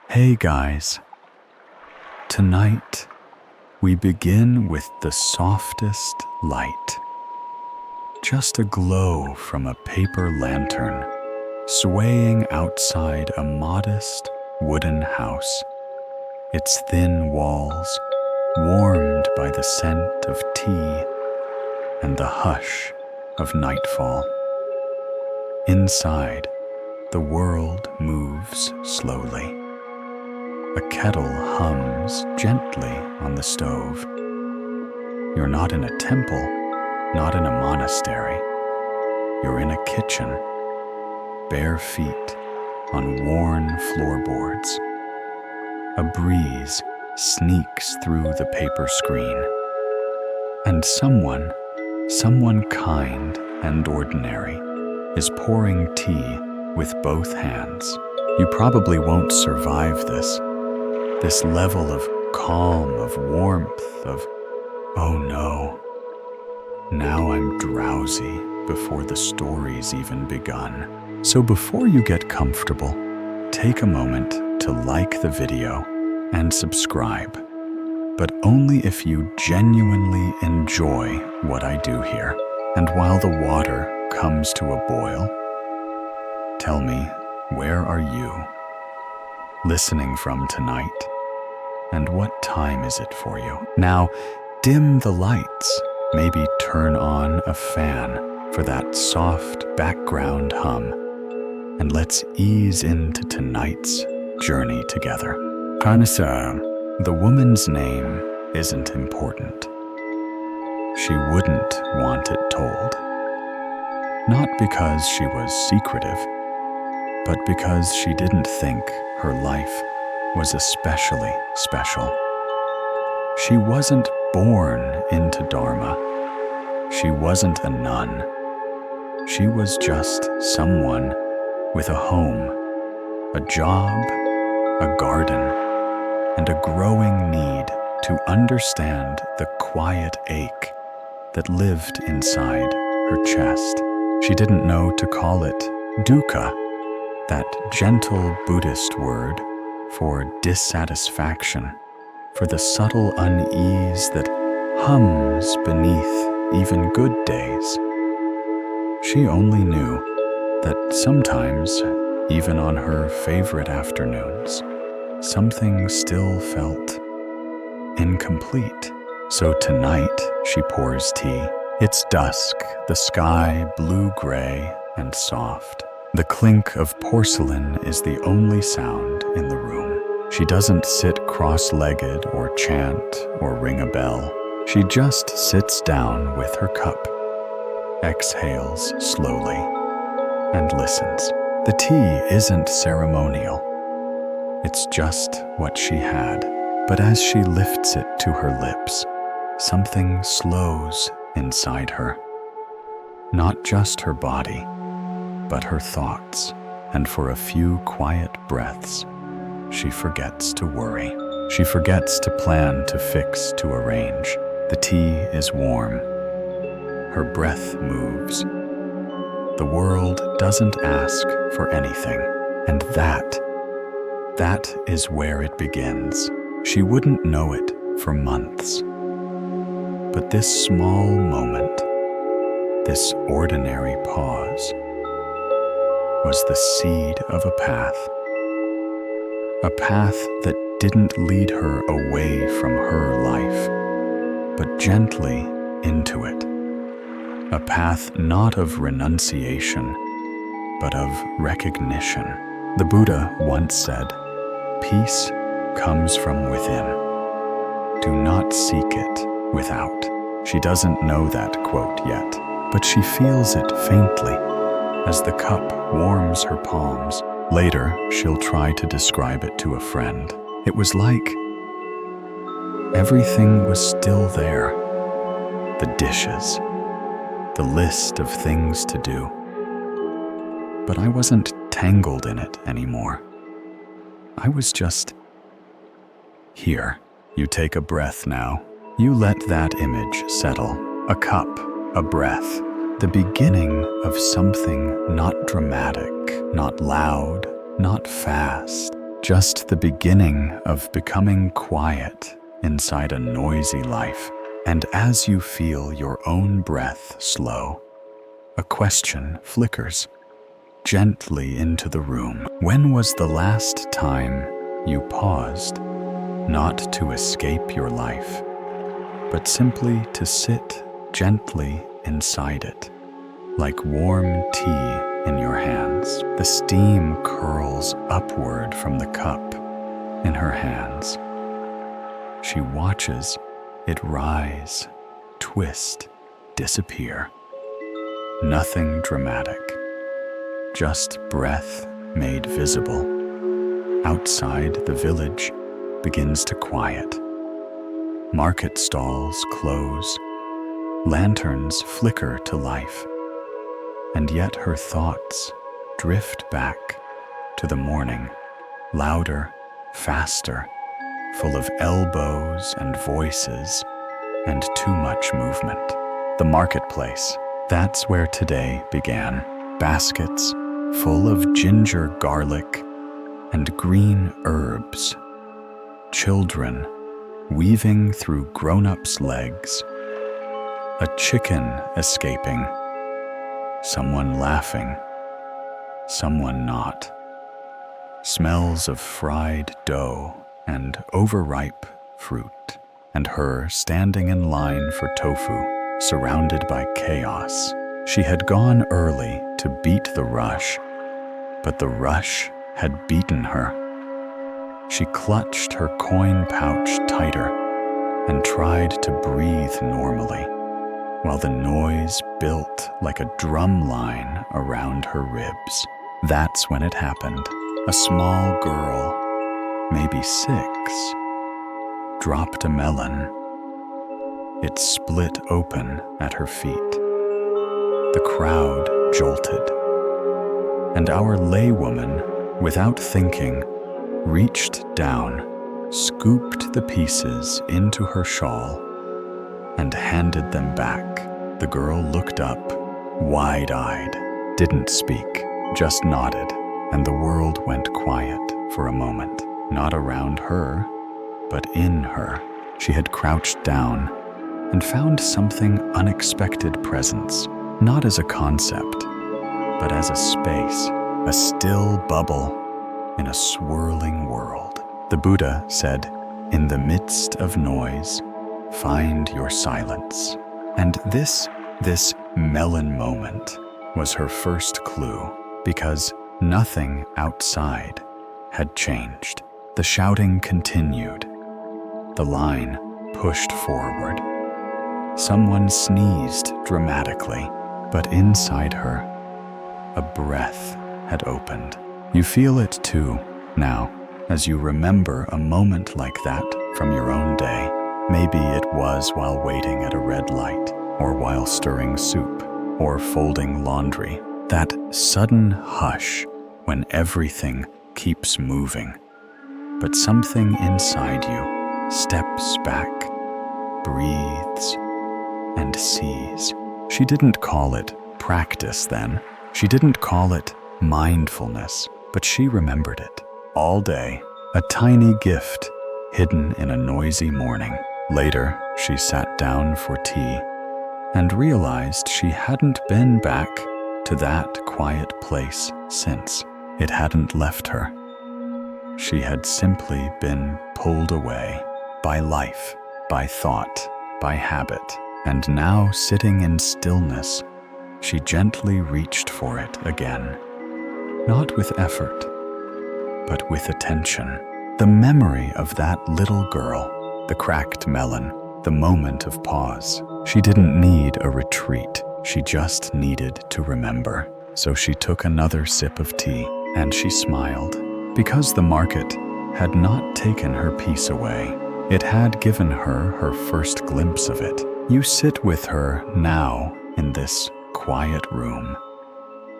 Hey guys, tonight we begin with the softest light. Just a glow from a paper lantern swaying outside a modest wooden house, its thin walls warmed by the scent of tea and the hush of nightfall. Inside, the world moves slowly. A kettle hums gently on the stove. You're not in a temple, not in a monastery. You're in a kitchen, bare feet on worn floorboards. A breeze sneaks through the paper screen. And someone kind and ordinary, is pouring tea with both hands. You probably won't survive this level of calm, of warmth, of, oh no, now I'm drowsy before the story's even begun. So before you get comfortable, take a moment to like the video and subscribe, but only if you genuinely enjoy what I do here. And while the water comes to a boil, tell me, where are you listening from tonight? And what time is it for you? Now, dim the lights, maybe turn on a fan for that soft background hum, and let's ease into tonight's journey together. Kanisa, the woman's name isn't important. She wouldn't want it told. Not because she was secretive, but because she didn't think her life was especially special. She wasn't born into Dharma. She wasn't a nun. She was just someone with a home, a job, a garden, and a growing need to understand the quiet ache that lived inside her chest. She didn't know to call it dukkha, that gentle Buddhist word for dissatisfaction, for the subtle unease that hums beneath even good days. She only knew that sometimes, even on her favorite afternoons, something still felt incomplete. So tonight she pours tea. It's dusk, the sky blue-gray and soft. The clink of porcelain is the only sound in the room. She doesn't sit cross-legged or chant or ring a bell. She just sits down with her cup, exhales slowly, and listens. The tea isn't ceremonial. It's just what she had. But as she lifts it to her lips, something slows inside her. Not just her body, but her thoughts, and for a few quiet breaths, she forgets to worry. She forgets to plan, to fix, to arrange. The tea is warm. Her breath moves. The world doesn't ask for anything, and that is where it begins. She wouldn't know it for months. But this small moment, this ordinary pause, was the seed of a path that didn't lead her away from her life, but gently into it. A path not of renunciation, but of recognition. The Buddha once said, "Peace comes from within. Do not seek it without." She doesn't know that quote yet, but she feels it faintly as the cup warms her palms. Later, she'll try to describe it to a friend. It was like everything was still there. The dishes, the list of things to do. But I wasn't tangled in it anymore. I was just here. You take a breath now. You let that image settle. A cup, a breath. The beginning of something not dramatic, not loud, not fast, just the beginning of becoming quiet inside a noisy life. And as you feel your own breath slow, a question flickers gently into the room. When was the last time you paused, not to escape your life, but simply to sit gently inside it, like warm tea in your hands? The steam curls upward from the cup in her hands. She watches it rise, twist, disappear. Nothing dramatic, just breath made visible. Outside, the village begins to quiet. Market stalls close, lanterns flicker to life, and yet her thoughts drift back to the morning, louder, faster, full of elbows and voices and too much movement. The marketplace, that's where today began. Baskets full of ginger garlic and green herbs. Children weaving through grown-ups' legs. A chicken escaping. Someone laughing. Someone not. Smells of fried dough and overripe fruit, and her standing in line for tofu, surrounded by chaos. She had gone early to beat the rush, but the rush had beaten her. She clutched her coin pouch tighter and tried to breathe normally, while the noise built like a drum line around her ribs. That's when it happened. A small girl, maybe 6, dropped a melon. It split open at her feet. The crowd jolted, and our laywoman, without thinking, reached down, scooped the pieces into her shawl, and handed them back. The girl looked up, wide-eyed, didn't speak, just nodded, and the world went quiet for a moment. Not around her, but in her. She had crouched down and found something unexpected presence, not as a concept, but as a space, a still bubble in a swirling world. The Buddha said, "In the midst of noise, find your silence." And this melon moment was her first clue, because nothing outside had changed. The shouting continued. The line pushed forward. Someone sneezed dramatically, but inside her, a breath had opened. You feel it too, now, as you remember a moment like that from your own day. Maybe it was while waiting at a red light, or while stirring soup, or folding laundry. That sudden hush when everything keeps moving. But something inside you steps back, breathes, and sees. She didn't call it practice then. She didn't call it mindfulness, but she remembered it. All day, a tiny gift hidden in a noisy morning. Later, she sat down for tea and realized she hadn't been back to that quiet place since. It hadn't left her. She had simply been pulled away by life, by thought, by habit, and now sitting in stillness, she gently reached for it again. Not with effort, but with attention. The memory of that little girl, the cracked melon, the moment of pause. She didn't need a retreat, she just needed to remember. So she took another sip of tea, and she smiled. Because the market had not taken her peace away, it had given her her first glimpse of it. You sit with her now in this quiet room,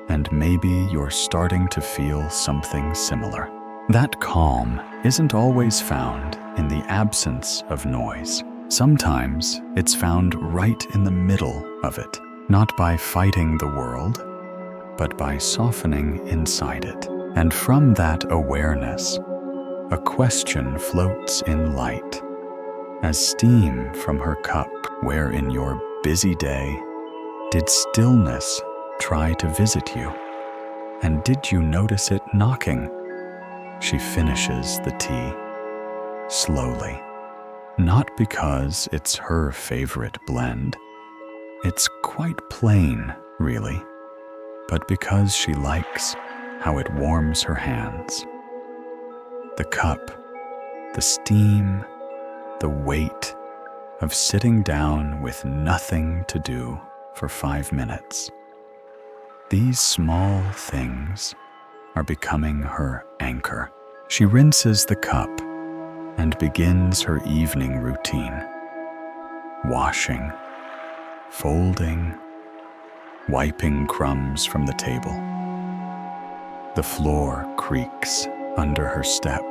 and maybe you're starting to feel something similar. That calm isn't always found in the absence of noise. Sometimes it's found right in the middle of it, not by fighting the world, but by softening inside it. And from that awareness, A question floats in light, as steam from her cup, where in your busy day did stillness try to visit you? And did you notice it knocking? She finishes the tea, slowly. Not because it's her favorite blend. It's quite plain, really. But because she likes how it warms her hands. The cup, the steam, the weight of sitting down with nothing to do for 5 minutes. These small things are becoming her anchor. She rinses the cup and begins her evening routine. Washing, folding, wiping crumbs from the table. The floor creaks under her step.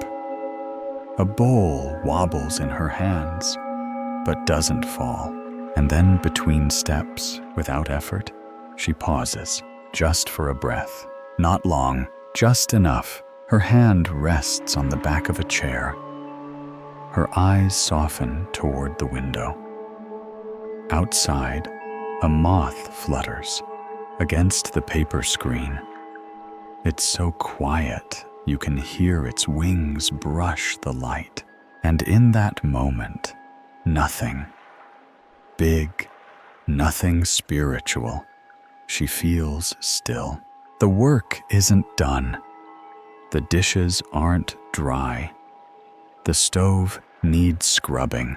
A bowl wobbles in her hands, but doesn't fall. And then between steps, without effort, she pauses, just for a breath. Not long, just enough. Her hand rests on the back of a chair. Her eyes soften toward the window. Outside, a moth flutters against the paper screen. It's so quiet, you can hear its wings brush the light. And in that moment, nothing big, nothing spiritual. She feels still. The work isn't done. The dishes aren't dry. The stove needs scrubbing.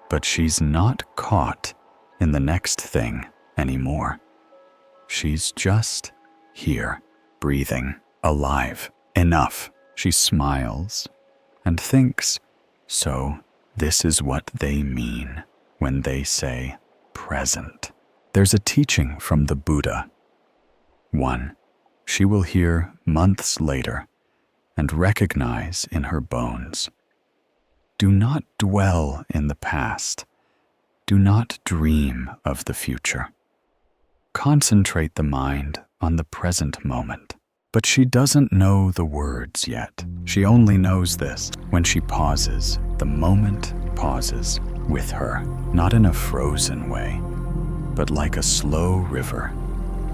But she's not caught in the next thing anymore. She's just here, breathing, alive. Enough. She smiles and thinks, so this is what they mean when they say present. There's a teaching from the Buddha. One, she will hear months later and recognize in her bones. Do not dwell in the past. Do not dream of the future. Concentrate the mind on the present moment. But she doesn't know the words yet. She only knows this when she pauses. The moment pauses with her, not in a frozen way, but like a slow river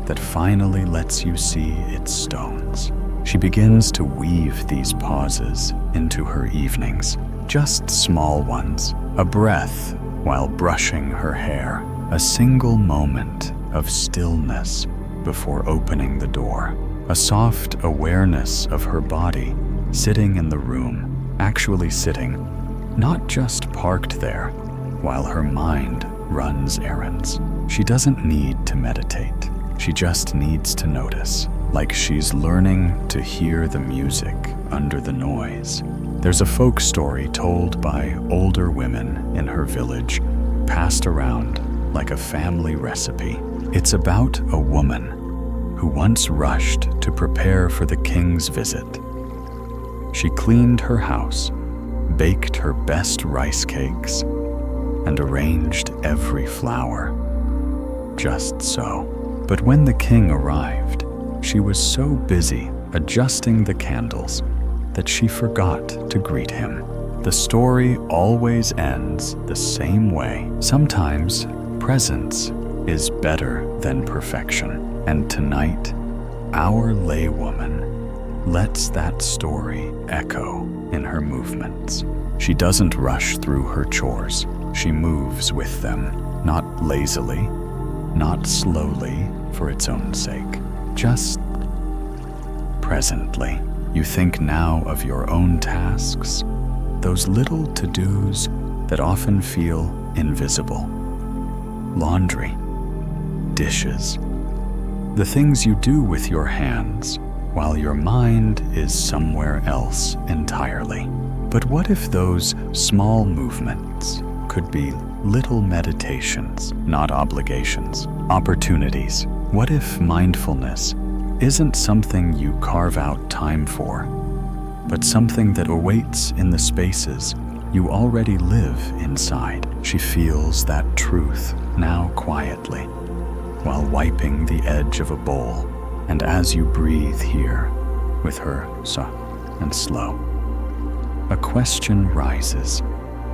that finally lets you see its stones. She begins to weave these pauses into her evenings, just small ones, a breath while brushing her hair, a single moment of stillness before opening the door, a soft awareness of her body sitting in the room, actually sitting, not just parked there while her mind runs errands. She doesn't need to meditate. She just needs to notice, like she's learning to hear the music under the noise. There's a folk story told by older women in her village, passed around like a family recipe. It's about a woman who once rushed to prepare for the king's visit. She cleaned her house, baked her best rice cakes, and arranged every flower. Just so. But when the king arrived, she was so busy adjusting the candles that she forgot to greet him. The story always ends the same way. Sometimes presence is better than perfection. And tonight, our laywoman lets that story echo in her movements. She doesn't rush through her chores. She moves with them, not lazily, not slowly for its own sake, just presently. You think now of your own tasks, those little to-dos that often feel invisible. Laundry, dishes, the things you do with your hands while your mind is somewhere else entirely. But what if those small movements could be little meditations, not obligations, opportunities? What if mindfulness isn't something you carve out time for, but something that awaits in the spaces you already live inside? She feels that truth now quietly, while wiping the edge of a bowl. And as you breathe here with her soft and slow, A question rises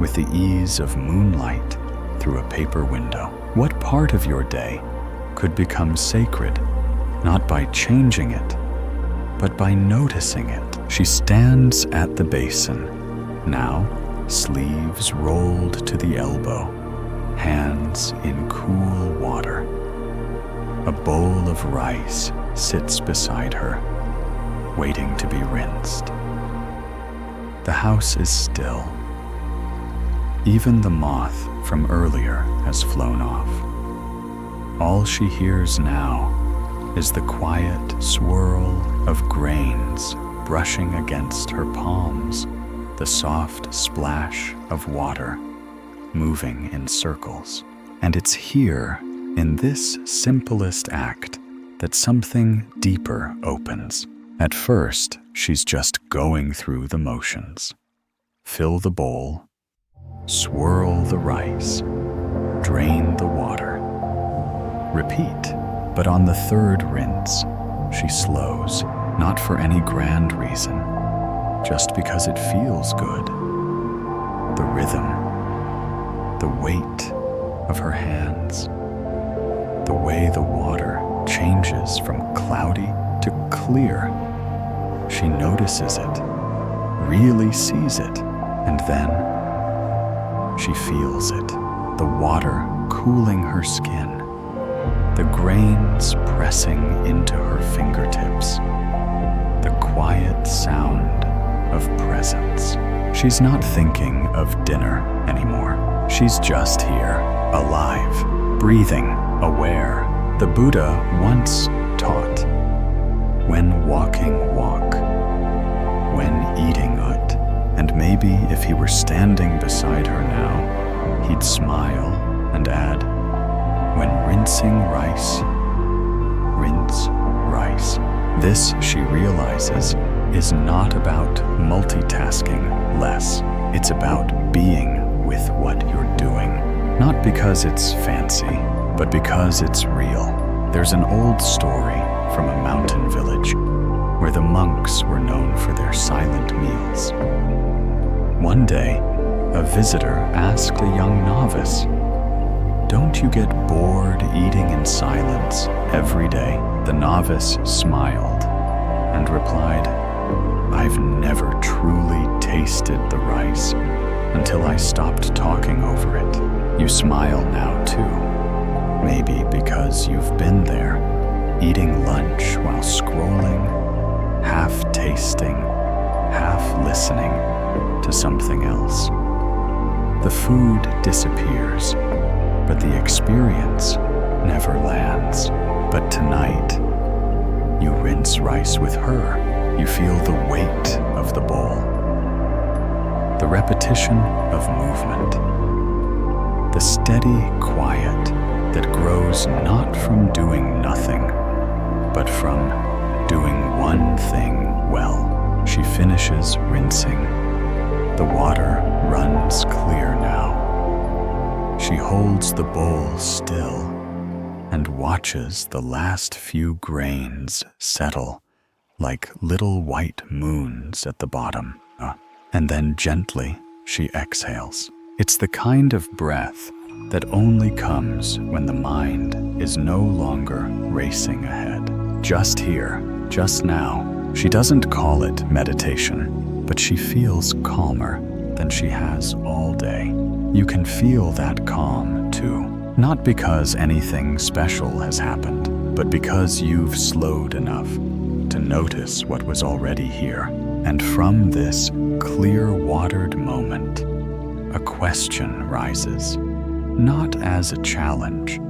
with the ease of moonlight through a paper window. What part of your day could become sacred, not by changing it, but by noticing it? She stands at the basin, now sleeves rolled to the elbow, hands in cool water. A bowl of rice sits beside her, waiting to be rinsed. The house is still. Even the moth from earlier has flown off. All she hears now is the quiet swirl of grains brushing against her palms, the soft splash of water moving in circles. And it's here, in this simplest act, that something deeper opens. At first, she's just going through the motions. Fill the bowl, swirl the rice, drain the water. Repeat, but on the third rinse, she slows, not for any grand reason, just because it feels good. The rhythm, the weight of her hands, the way the water changes from cloudy to clear. She notices it, really sees it, and then she feels it, the water cooling her skin, the grains pressing into her fingertips, the quiet sound of presence. She's not thinking of dinner anymore. She's just here, alive, breathing, aware. The Buddha once taught, when walking, walk. When eating, eat. And maybe if he were standing beside her now, he'd smile and add, when rinsing rice, rinse rice. This, she realizes, is not about multitasking less. It's about being with what you're doing. Not because it's fancy, but because it's real. There's an old story from a mountain village where the monks were known for their silent meals. One day, a visitor asked a young novice, "Don't you get bored eating in silence every day?" The novice smiled and replied, "I've never truly tasted the rice until I stopped talking over it." You smile now too, maybe because you've been there, eating lunch while scrolling, half tasting, half listening to something else. The food disappears, but the experience never lands. But tonight, you rinse rice with her. You feel the weight of the bowl, the repetition of movement, the steady quiet that grows not from doing nothing, but from doing one thing well. She finishes rinsing. The water runs clear now. She holds the bowl still and watches the last few grains settle like little white moons at the bottom. And then gently she exhales. It's the kind of breath that only comes when the mind is no longer racing ahead. Just here, just now. She doesn't call it meditation, but she feels calmer than she has all day. You can feel that calm too, not because anything special has happened, but because you've slowed enough to notice what was already here. And from this clear-watered moment, a question rises, not as a challenge,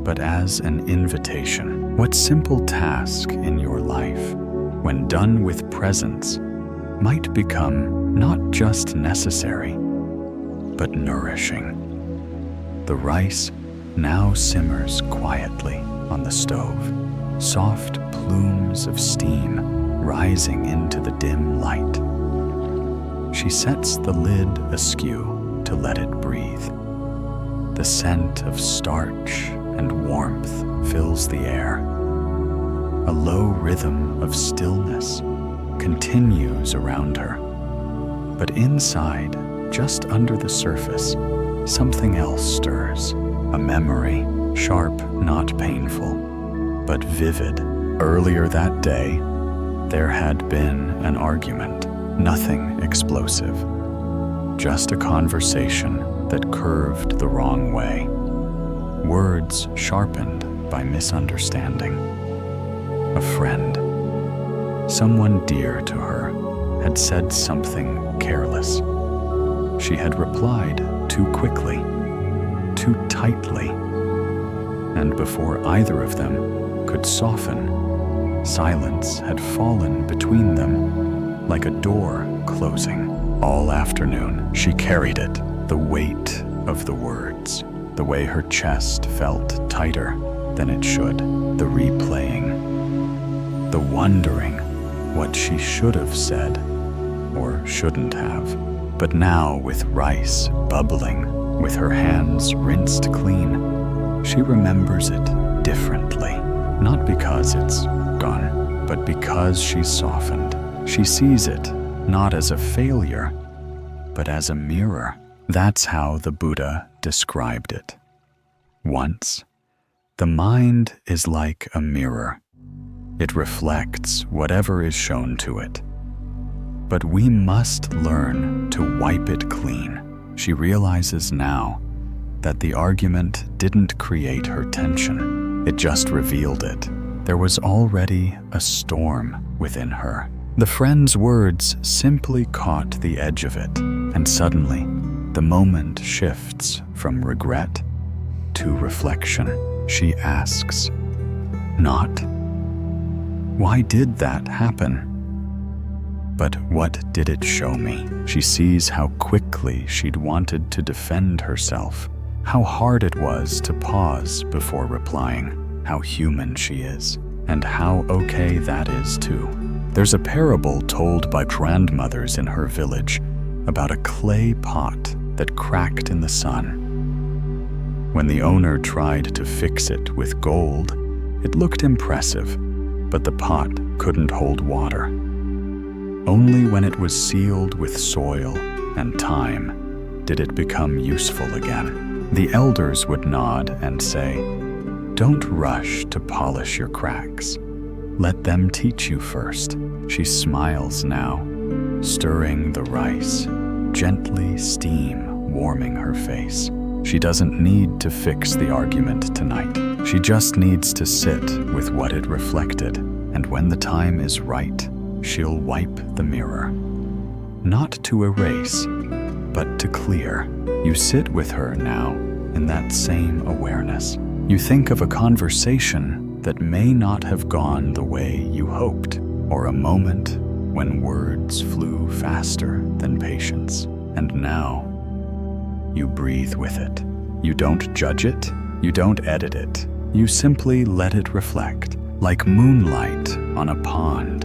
but as an invitation. What simple task in your life, when done with presence, might become not just necessary, but nourishing? The rice now simmers quietly on the stove, soft plumes of steam rising into the dim light. She sets the lid askew to let it breathe. The scent of starch and warmth fills the air. A low rhythm of stillness continues around her. But inside, just under the surface, something else stirs. A memory, sharp, not painful, but vivid. Earlier that day, there had been an argument, nothing explosive, just a conversation that curved the wrong way, words sharpened by misunderstanding. A friend, someone dear to her, had said something careless. She had replied too quickly, too tightly, and before either of them could soften, silence had fallen between them like a door closing. All afternoon, she carried it, the weight of the words, the way her chest felt tighter than it should, the replaying, the wondering what she should have said or shouldn't have. But now, with rice bubbling, with her hands rinsed clean, she remembers it differently, not because it's gone, but because she's softened. She sees it not as a failure, but as a mirror. That's how the Buddha described it. Once, the mind is like a mirror. It reflects whatever is shown to it. But we must learn to wipe it clean. She realizes now that the argument didn't create her tension. It just revealed it. There was already a storm within her. The friend's words simply caught the edge of it, and suddenly, the moment shifts from regret to reflection. She asks, not, why did that happen? But what did it show me? She sees how quickly she'd wanted to defend herself, how hard it was to pause before replying, how human she is, and how okay that is too. There's a parable told by grandmothers in her village about a clay pot that cracked in the sun. When the owner tried to fix it with gold, it looked impressive, but the pot couldn't hold water. Only when it was sealed with soil and time did it become useful again. The elders would nod and say, "Don't rush to polish your cracks. Let them teach you first." She smiles now, stirring the rice, gently steam warming her face. She doesn't need to fix the argument tonight. She just needs to sit with what it reflected, and when the time is right, she'll wipe the mirror. Not to erase, but to clear. You sit with her now in that same awareness. You think of a conversation that may not have gone the way you hoped, or a moment when words flew faster than patience. And now, you breathe with it. You don't judge it, you don't edit it. You simply let it reflect. Like moonlight on a pond,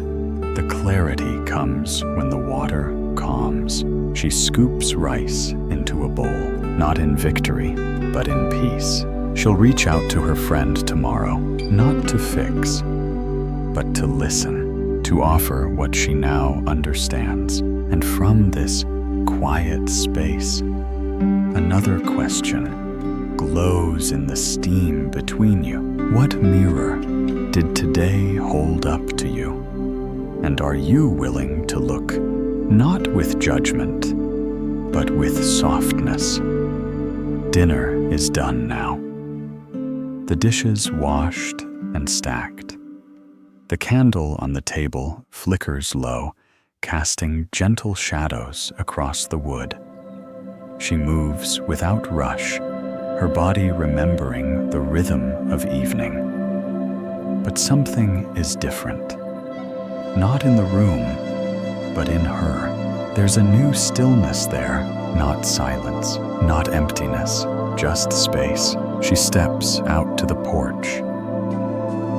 the clarity comes when the water calms. She scoops rice into a bowl, not in victory, but in peace. She'll reach out to her friend tomorrow, not to fix, but to listen, to offer what she now understands. And from this quiet space, another question glows in the steam between you. What mirror did today hold up to you? And are you willing to look not with judgment, but with softness? Dinner is done now. The dishes washed and stacked. The candle on the table flickers low, casting gentle shadows across the wood. She moves without rush, her body remembering the rhythm of evening. But something is different. Not in the room, but in her. There's a new stillness there, not silence, not emptiness, just space. She steps out to the porch.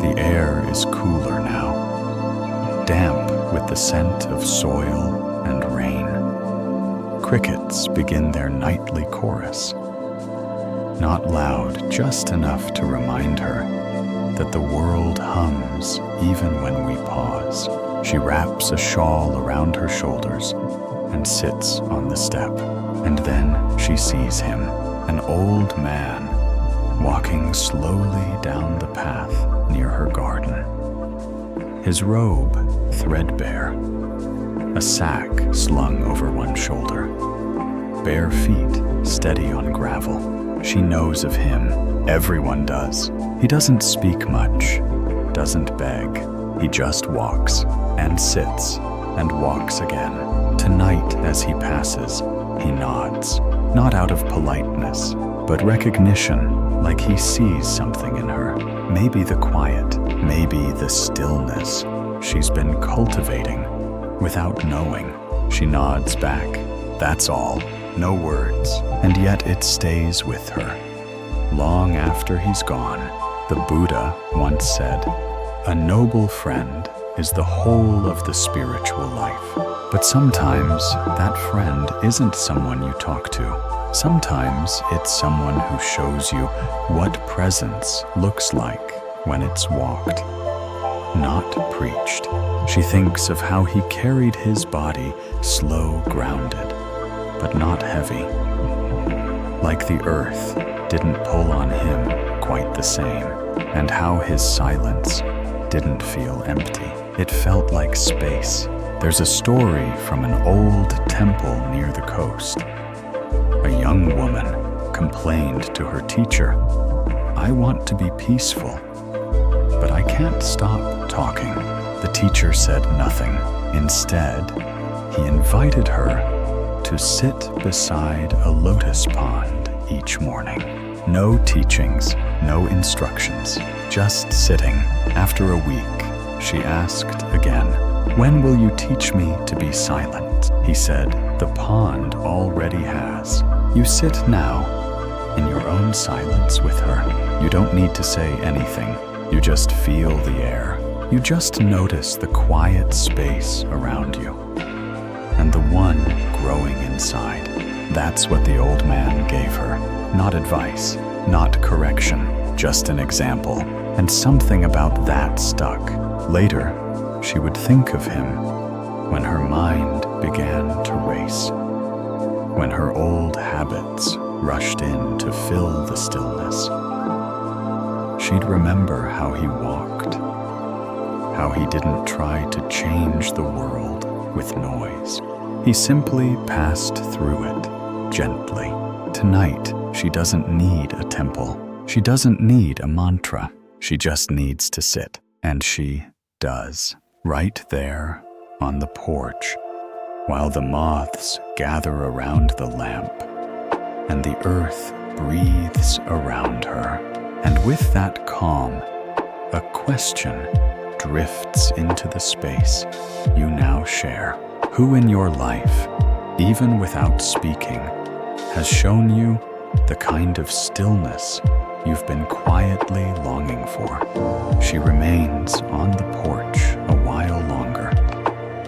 The air is cooler now, damp with the scent of soil and rain. Crickets begin their nightly chorus. Not loud, just enough to remind her that the world hums even when we pause. She wraps a shawl around her shoulders and sits on the step. And then she sees him, an old man, walking slowly down the path near her garden. His robe threadbare, a sack slung over one shoulder, bare feet steady on gravel. She knows of him. Everyone does. He doesn't speak much, doesn't beg. He just walks and sits and walks again. Tonight, as he passes, he nods, not out of politeness, but recognition, like he sees something in her. Maybe the quiet, maybe the stillness she's been cultivating without knowing. She nods back. That's all. No words. And yet it stays with her. Long after he's gone, the Buddha once said, "A noble friend is the whole of the spiritual life." But sometimes that friend isn't someone you talk to. Sometimes it's someone who shows you what presence looks like when it's walked, not preached. She thinks of how he carried his body slow, grounded, but not heavy. Like the earth didn't pull on him quite the same, and how his silence didn't feel empty. It felt like space. There's a story from an old temple near the coast. A young woman complained to her teacher, "I want to be peaceful, but I can't stop talking." The teacher said nothing. Instead, he invited her to sit beside a lotus pond each morning. No teachings, no instructions, just sitting. After a week, she asked again, "When will you teach me to be silent?" He said, "The pond already has. You sit now in your own silence with her. You don't need to say anything. You just feel the air. You just notice the quiet space around you and the one growing inside." That's what the old man gave her. Not advice, not correction, just an example. And something about that stuck. Later, she would think of him when her mind began to race, when her old habits rushed in to fill the stillness. She'd remember how he walked, how he didn't try to change the world with noise. He simply passed through it, gently. Tonight, she doesn't need a temple. She doesn't need a mantra. She just needs to sit. And she does, right there on the porch, while the moths gather around the lamp, and the earth breathes around her. And with that calm, a question drifts into the space you now share. Who in your life, even without speaking, has shown you the kind of stillness you've been quietly longing for? She remains on the porch a while longer,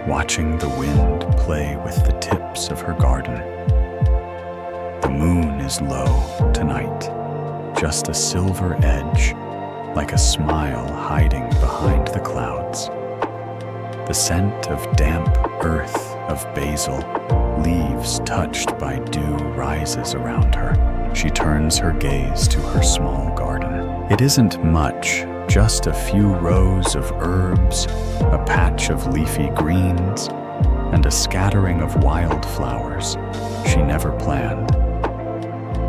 watching the wind play with the tips of her garden. The moon is low tonight, just a silver edge, like a smile hiding behind the clouds. The scent of damp earth, of basil, leaves touched by dew rises around her. She turns her gaze to her small garden. It isn't much, just a few rows of herbs, a patch of leafy greens, and a scattering of wildflowers she never planned.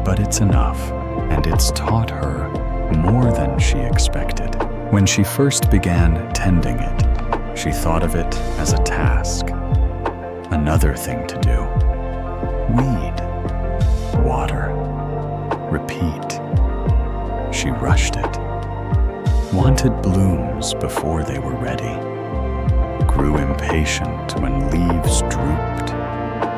But it's enough, and it's taught her more than she expected. When she first began tending it, she thought of it as a task, another thing to do. Weed, water, repeat. She rushed it, wanted blooms before they were ready, grew impatient when leaves drooped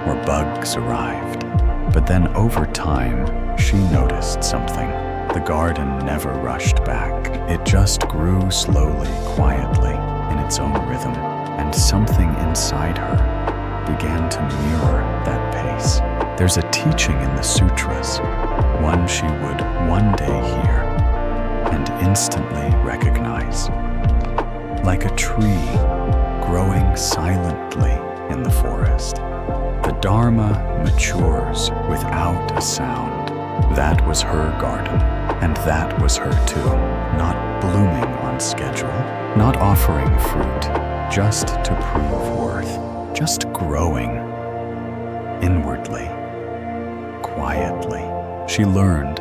or bugs arrived. But then over time, she noticed something. The garden never rushed back. It just grew slowly, quietly, in its own rhythm, and something inside her began to mirror that pace. There's a teaching in the sutras, one she would one day hear and instantly recognize. Like a tree growing silently in the forest. The Dharma matures without a sound. That was her garden, and that was her too. Not blooming on schedule, not offering fruit, just to prove worth, just growing inwardly, quietly. She learned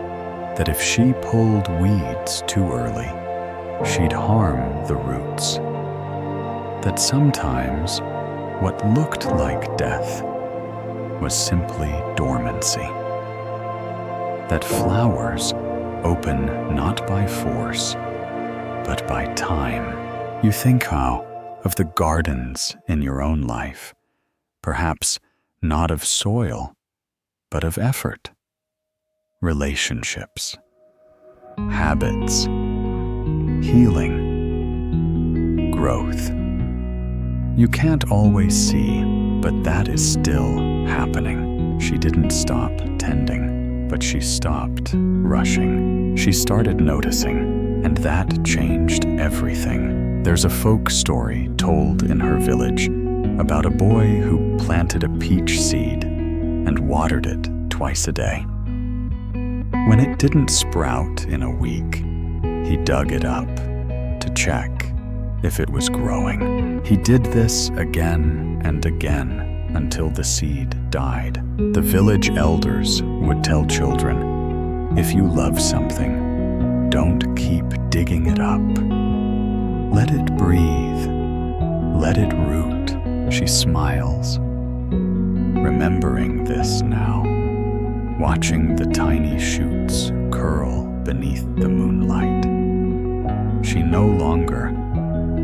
that if she pulled weeds too early, she'd harm the roots. That sometimes what looked like death was simply dormancy. That flowers open not by force, but by time. You think how of the gardens in your own life, perhaps not of soil, but of effort, relationships, habits, healing, growth. You can't always see, but that is still happening. She didn't stop tending, but she stopped rushing. She started noticing, and that changed everything. There's a folk story told in her village about a boy who planted a peach seed and watered it twice a day. When it didn't sprout in a week, he dug it up to check if it was growing. He did this again and again until the seed died. The village elders would tell children, if you love something, don't keep digging it up. Let it breathe. Let it root. She smiles, remembering this now, watching the tiny shoots curl beneath the moonlight. She no longer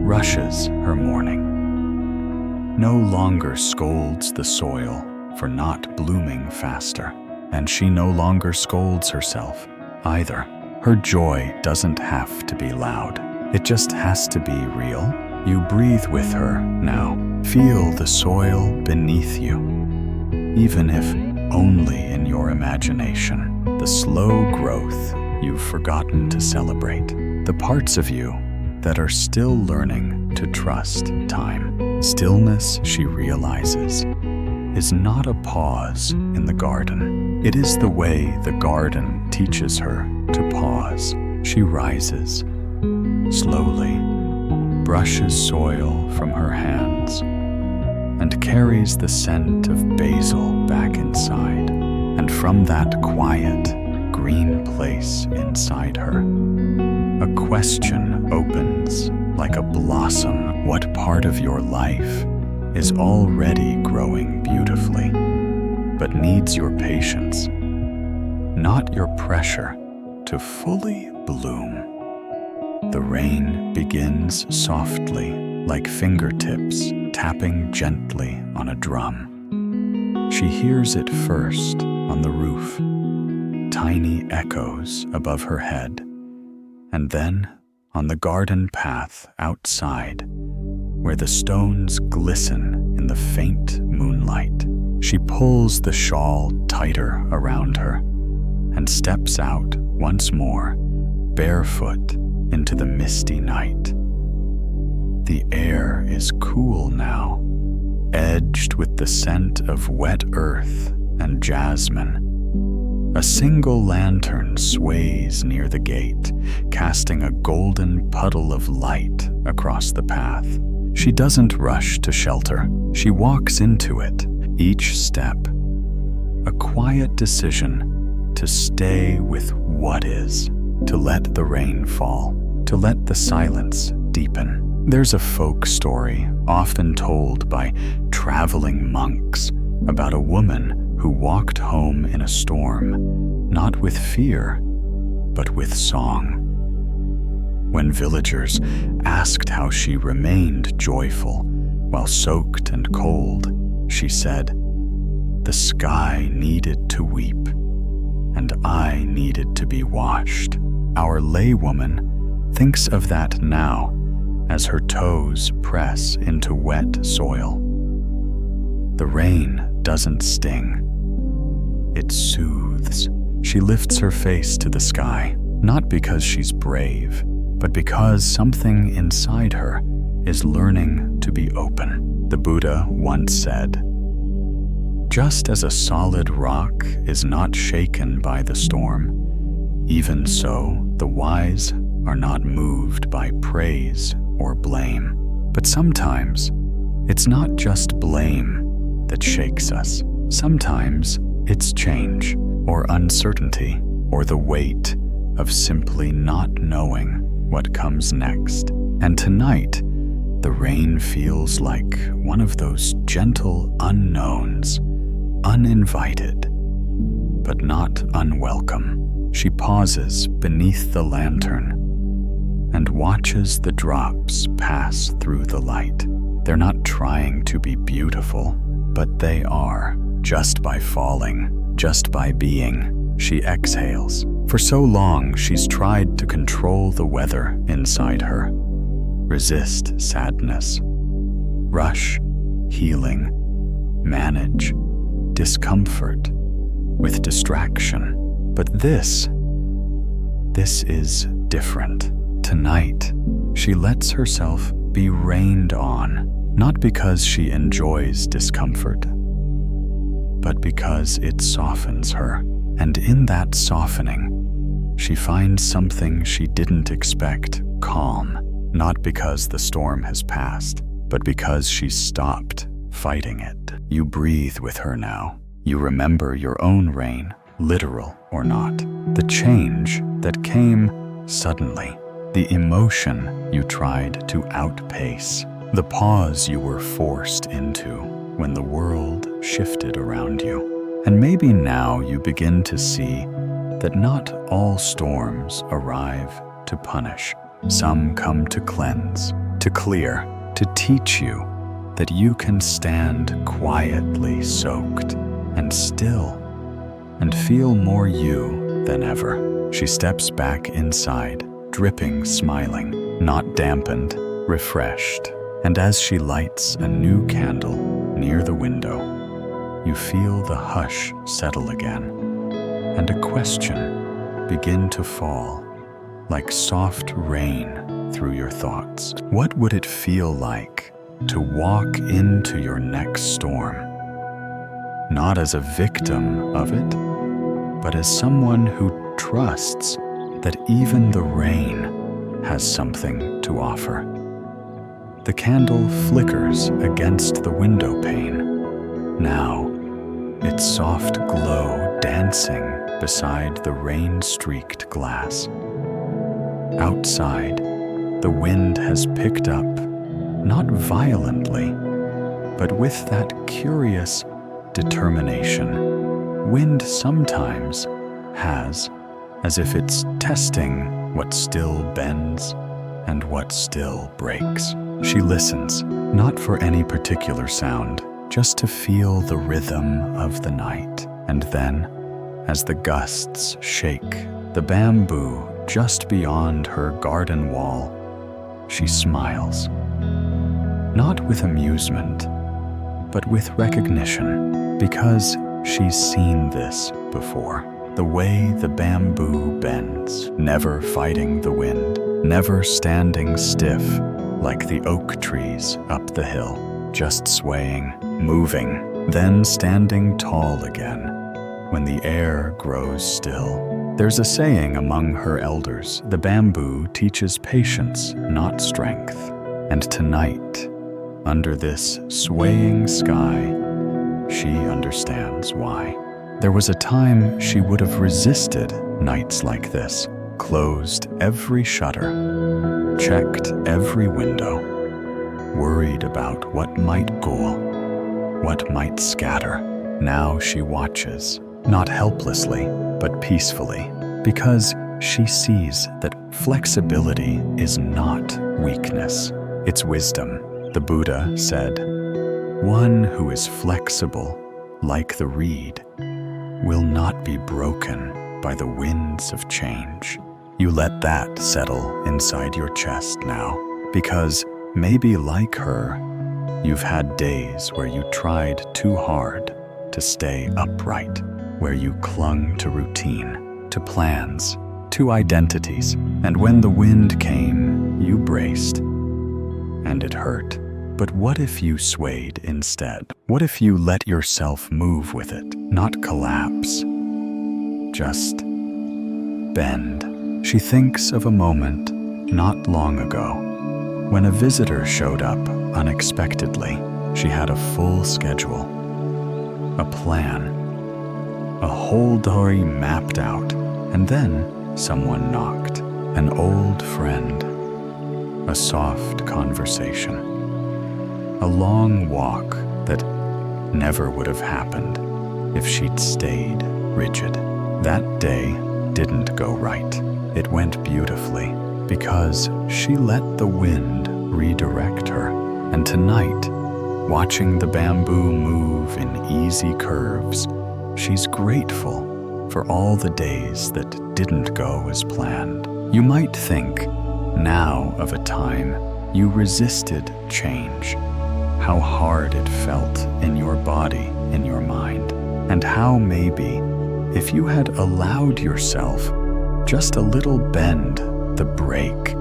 rushes her morning, no longer scolds the soil for not blooming faster, and she no longer scolds herself either. Her joy doesn't have to be loud. It just has to be real. You breathe with her now. Feel the soil beneath you, even if only in your imagination. The slow growth you've forgotten to celebrate. The parts of you that are still learning to trust time. Stillness, she realizes, is not a pause in the garden. It is the way the garden teaches her to pause. She rises slowly, brushes soil from her hands, and carries the scent of basil back inside. And from that quiet, green place inside her, a question opens like a blossom. What part of your life is already growing beautifully, but needs your patience, not your pressure, to fully bloom? The rain begins softly, like fingertips tapping gently on a drum. She hears it first on the roof, tiny echoes above her head, and then on the garden path outside, where the stones glisten in the faint moonlight. She pulls the shawl tighter around her and steps out once more, barefoot into the misty night. The air is cool now, edged with the scent of wet earth and jasmine. A single lantern sways near the gate, casting a golden puddle of light across the path. She doesn't rush to shelter. She walks into it, each step a quiet decision to stay with what is, to let the rain fall, to let the silence deepen. There's a folk story often told by traveling monks about a woman who walked home in a storm, not with fear, but with song. When villagers asked how she remained joyful while soaked and cold, she said, "The sky needed to weep, and I needed to be washed." Our laywoman thinks of that now as her toes press into wet soil. The rain doesn't sting. It soothes. She lifts her face to the sky, not because she's brave, but because something inside her is learning to be open. The Buddha once said, "Just as a solid rock is not shaken by the storm, even so the wise are not moved by praise or blame." But sometimes it's not just blame that shakes us. Sometimes it's change or uncertainty or the weight of simply not knowing what comes next. And tonight, the rain feels like one of those gentle unknowns, uninvited, but not unwelcome. She pauses beneath the lantern and watches the drops pass through the light. They're not trying to be beautiful, but they are. Just by falling, just by being, she exhales. For so long, she's tried to control the weather inside her, resist sadness, rush healing, manage discomfort with distraction. But this is different. Tonight, she lets herself be rained on, not because she enjoys discomfort, but because it softens her. And in that softening, she finds something she didn't expect: calm. Not because the storm has passed, but because she's stopped fighting it. You breathe with her now. You remember your own rain, literal or not. The change that came suddenly. The emotion you tried to outpace. The pause you were forced into when the world shifted around you. And maybe now you begin to see that not all storms arrive to punish. Some come to cleanse, to clear, to teach you that you can stand quietly soaked and still and feel more you than ever. She steps back inside, dripping, smiling, not dampened, refreshed. And as she lights a new candle near the window, you feel the hush settle again, and a question begin to fall like soft rain through your thoughts. What would it feel like to walk into your next storm, not as a victim of it, but as someone who trusts that even the rain has something to offer? The candle flickers against the window pane. Now, its soft glow dancing beside the rain-streaked glass. Outside, the wind has picked up, not violently, but with that curious determination wind sometimes has, as if it's testing what still bends and what still breaks. She listens, not for any particular sound, just to feel the rhythm of the night. And then, as the gusts shake the bamboo just beyond her garden wall, she smiles. Not with amusement, but with recognition, because she's seen this before. The way the bamboo bends, never fighting the wind, never standing stiff like the oak trees up the hill, just swaying, moving, then standing tall again when the air grows still. There's a saying among her elders, the bamboo teaches patience, not strength. And tonight, under this swaying sky, she understands why. There was a time she would have resisted nights like this, closed every shutter, checked every window, worried about what might cool, what might scatter. Now she watches, not helplessly, but peacefully, because she sees that flexibility is not weakness, it's wisdom. The Buddha said, "One who is flexible, like the reed, will not be broken by the winds of change." You let that settle inside your chest now, because maybe like her, you've had days where you tried too hard to stay upright, where you clung to routine, to plans, to identities, and when the wind came, you braced, and it hurt. But what if you swayed instead? What if you let yourself move with it, not collapse? Just bend. She thinks of a moment not long ago when a visitor showed up unexpectedly. She had a full schedule, a plan, a whole day mapped out, and then someone knocked. An old friend, a soft conversation, a long walk that never would have happened if she'd stayed rigid. That day didn't go right. It went beautifully because she let the wind redirect her. And tonight, watching the bamboo move in easy curves, she's grateful for all the days that didn't go as planned. You might think now of a time you resisted change, how hard it felt in your body, in your mind, and how maybe if you had allowed yourself just a little bend, the break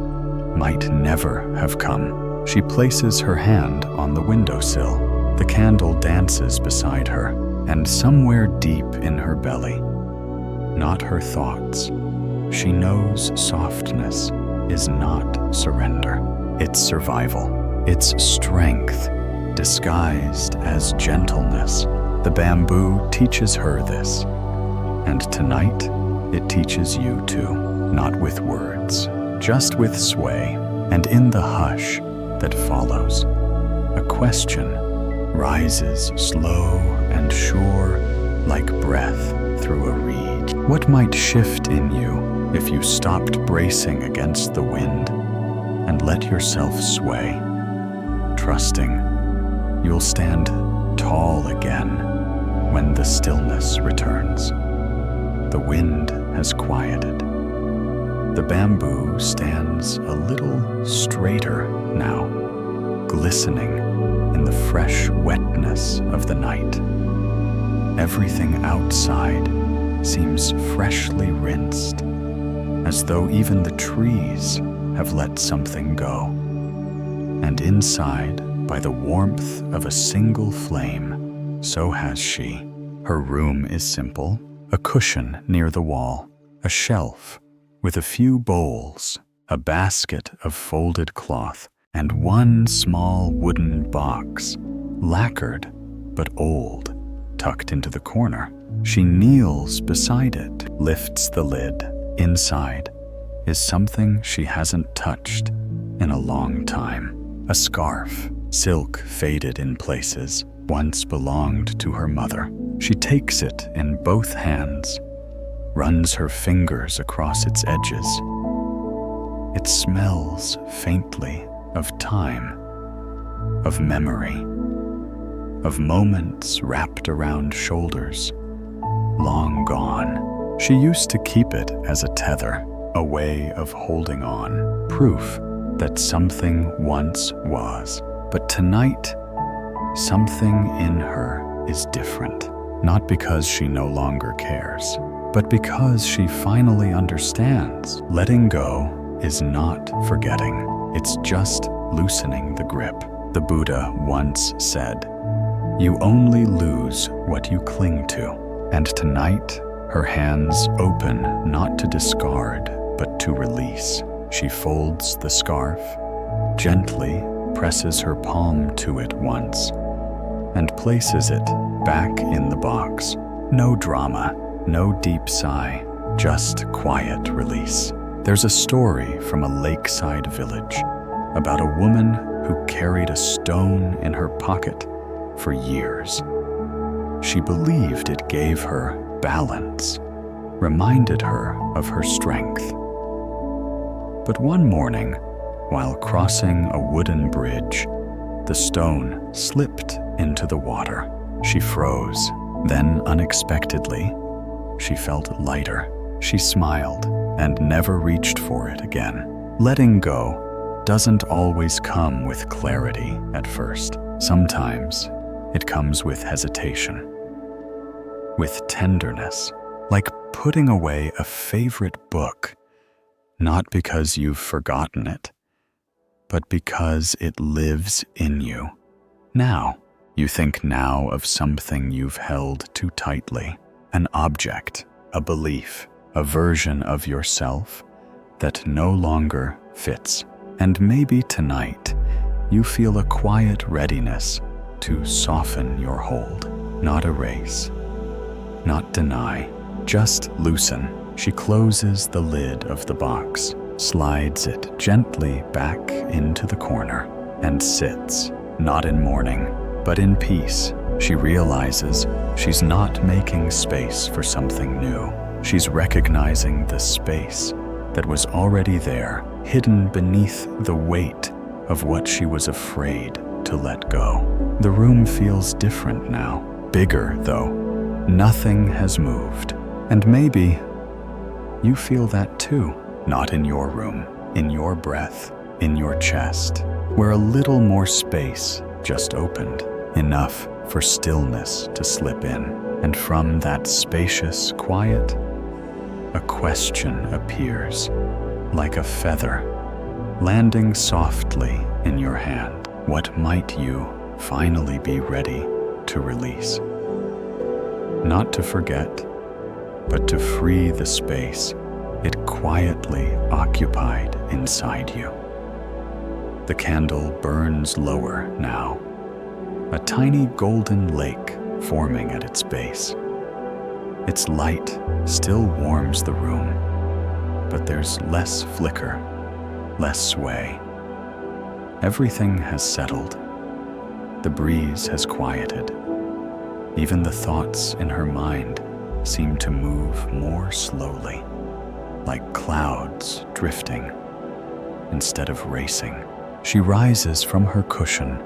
might never have come. She places her hand on the windowsill. The candle dances beside her, and somewhere deep in her belly, not her thoughts, she knows softness is not surrender. It's survival. It's strength disguised as gentleness. The bamboo teaches her this. And tonight, it teaches you too, not with words, just with sway. And in the hush that follows, a question rises slow and sure like breath through a reed. What might shift in you if you stopped bracing against the wind and let yourself sway, trusting you'll stand tall again when the stillness returns? The wind has quieted. The bamboo stands a little straighter now, glistening in the fresh wetness of the night. Everything outside seems freshly rinsed, as though even the trees have let something go. And inside, by the warmth of a single flame, so has she. Her room is simple, a cushion near the wall, a shelf with a few bowls, a basket of folded cloth, and one small wooden box, lacquered but old, tucked into the corner. She kneels beside it, lifts the lid. Inside is something she hasn't touched in a long time. A scarf, silk faded in places, once belonged to her mother. She takes it in both hands, runs her fingers across its edges. It smells faintly of time, of memory, of moments wrapped around shoulders, long gone. She used to keep it as a tether, a way of holding on, proof that something once was. But tonight, something in her is different, not because she no longer cares, but because she finally understands. Letting go is not forgetting. It's just loosening the grip. The Buddha once said, "You only lose what you cling to." And tonight, her hands open not to discard, but to release. She folds the scarf, gently presses her palm to it once, and places it back in the box. No drama, no deep sigh, just quiet release. There's a story from a lakeside village about a woman who carried a stone in her pocket for years. She believed it gave her balance, reminded her of her strength. But one morning, while crossing a wooden bridge, the stone slipped into the water. She froze. Then, unexpectedly, she felt lighter. She smiled and never reached for it again. Letting go doesn't always come with clarity at first. Sometimes it comes with hesitation, with tenderness, like putting away a favorite book, not because you've forgotten it, but because it lives in you. Now, you think now of something you've held too tightly, an object, a belief, a version of yourself that no longer fits. And maybe tonight, you feel a quiet readiness to soften your hold, not erase, not deny, just loosen. She closes the lid of the box, slides it gently back into the corner, and sits, not in mourning, but in peace. She realizes she's not making space for something new. She's recognizing the space that was already there, hidden beneath the weight of what she was afraid to let go. The room feels different now, bigger though. Nothing has moved. And maybe you feel that too, not in your room, in your breath, in your chest, where a little more space just opened, enough for stillness to slip in. And from that spacious quiet, a question appears, like a feather, landing softly in your hand. What might you finally be ready to release? Not to forget, but to free the space it quietly occupied inside you. The candle burns lower now, a tiny golden lake forming at its base. Its light still warms the room, but there's less flicker, less sway. Everything has settled. The breeze has quieted. Even the thoughts in her mind seem to move more slowly, like clouds drifting instead of racing. She rises from her cushion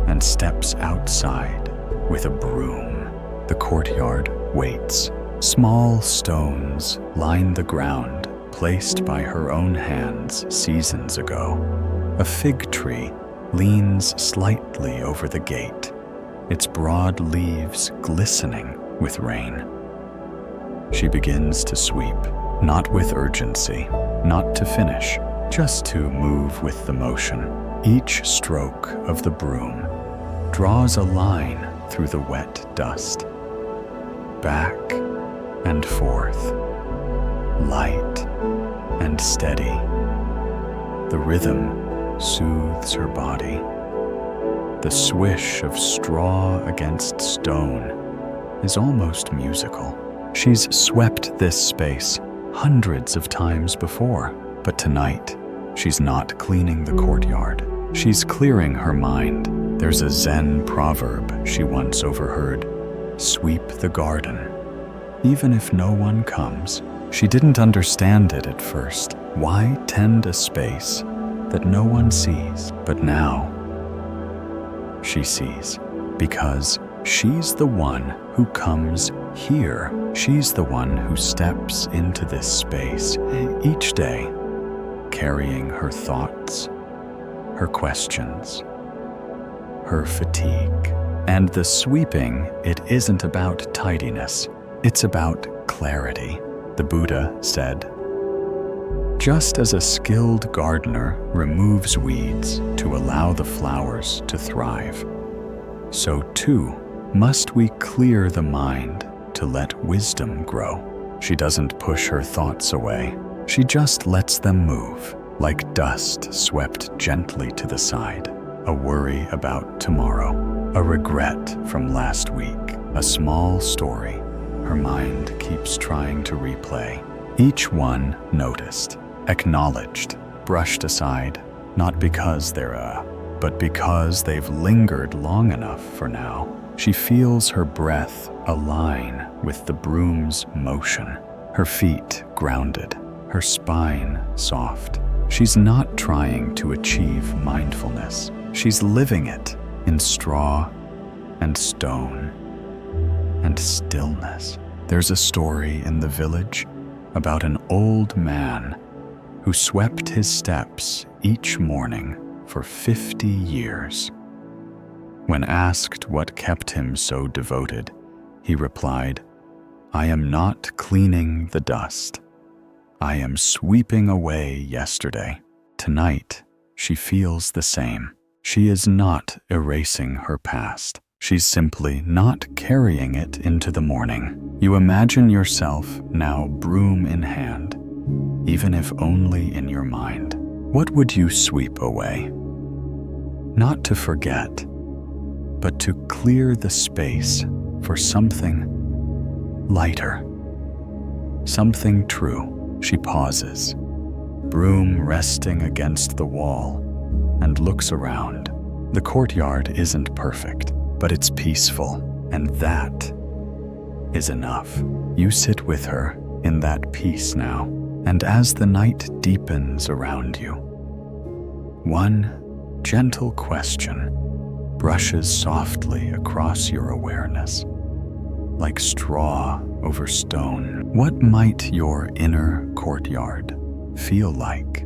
and steps outside with a broom. The courtyard waits. Small stones line the ground, placed by her own hands seasons ago. A fig tree leans slightly over the gate, its broad leaves glistening with rain. She begins to sweep, not with urgency, not to finish, just to move with the motion. Each stroke of the broom draws a line through the wet dust. Back and forth, light and steady. The rhythm soothes her body. The swish of straw against stone is almost musical. She's swept this space hundreds of times before, but tonight she's not cleaning the courtyard. She's clearing her mind. There's a Zen proverb she once overheard: sweep the garden. Even if no one comes, she didn't understand it at first. Why tend a space that no one sees? But now she sees, because she's the one who comes here. She's the one who steps into this space each day, carrying her thoughts, her questions, her fatigue. And the sweeping, it isn't about tidiness, it's about clarity. The Buddha said, just as a skilled gardener removes weeds to allow the flowers to thrive, so too must we clear the mind to let wisdom grow. She doesn't push her thoughts away. She just lets them move, like dust swept gently to the side. A worry about tomorrow, a regret from last week, a small story her mind keeps trying to replay. Each one noticed, acknowledged, brushed aside, not because they're but because they've lingered long enough for now. She feels her breath align with the broom's motion, her feet grounded, her spine soft. She's not trying to achieve mindfulness. She's living it in straw and stone and stillness. There's a story in the village about an old man who swept his steps each morning for 50 years. When asked what kept him so devoted, he replied, "I am not cleaning the dust. I am sweeping away yesterday. Tonight, she feels the same. She is not erasing her past. She's simply not carrying it into the morning. You imagine yourself now broom in hand, even if only in your mind. What would you sweep away? Not to forget, but to clear the space for something lighter, something true. She pauses, broom resting against the wall, and looks around. The courtyard isn't perfect, but it's peaceful, and that is enough. You sit with her in that peace now, and as the night deepens around you, one gentle question brushes softly across your awareness, like straw over stone. What might your inner courtyard feel like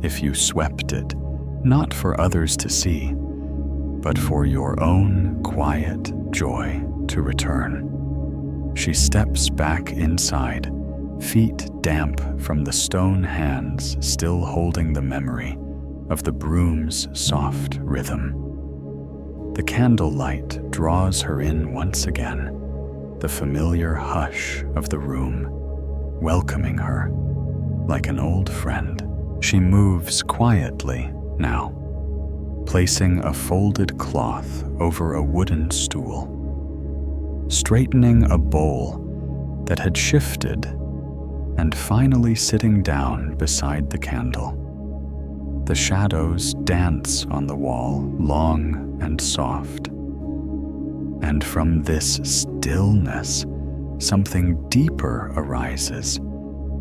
if you swept it, not for others to see, but for your own quiet joy to return? She steps back inside, feet damp from the stone hands still holding the memory of the broom's soft rhythm. The candlelight draws her in once again, the familiar hush of the room, welcoming her like an old friend. She moves quietly now, placing a folded cloth over a wooden stool, straightening a bowl that had shifted, and finally sitting down beside the candle. The shadows dance on the wall, long and soft. And from this stillness, something deeper arises,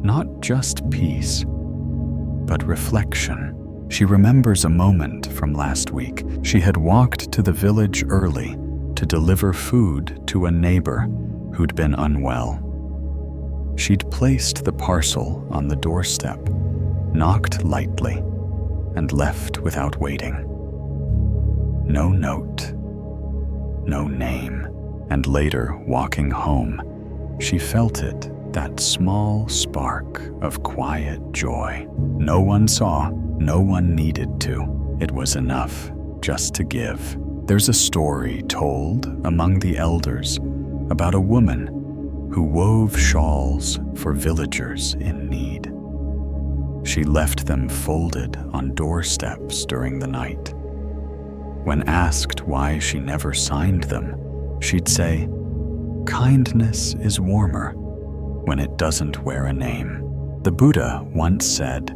not just peace, but reflection. She remembers a moment from last week. She had walked to the village early to deliver food to a neighbor who'd been unwell. She'd placed the parcel on the doorstep, knocked lightly, and left without waiting. No note, no name. And later, walking home, she felt it, that small spark of quiet joy. No one saw, no one needed to. It was enough just to give. There's a story told among the elders about a woman who wove shawls for villagers in need. She left them folded on doorsteps during the night. When asked why she never signed them, she'd say, "Kindness is warmer when it doesn't wear a name." The Buddha once said,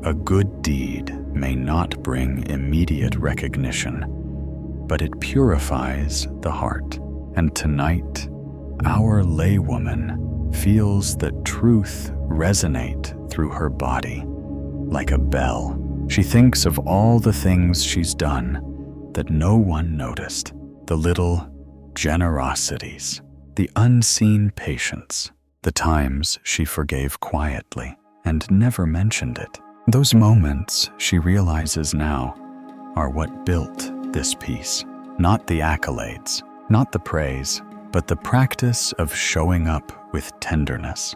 "A good deed may not bring immediate recognition, but it purifies the heart." And tonight, our laywoman feels that truth resonate through her body like a bell. She thinks of all the things she's done that no one noticed, the little generosities, the unseen patience, the times she forgave quietly and never mentioned it. Those moments, she realizes now, are what built this peace. Not the accolades, not the praise, but the practice of showing up with tenderness,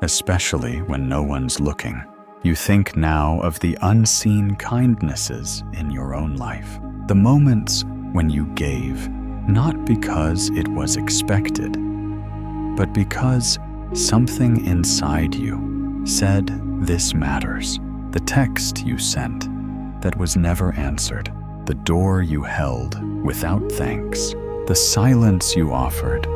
especially when no one's looking. You think now of the unseen kindnesses in your own life, the moments when you gave, not because it was expected, but because something inside you said, "This matters." The text you sent that was never answered, the door you held without thanks, the silence you offered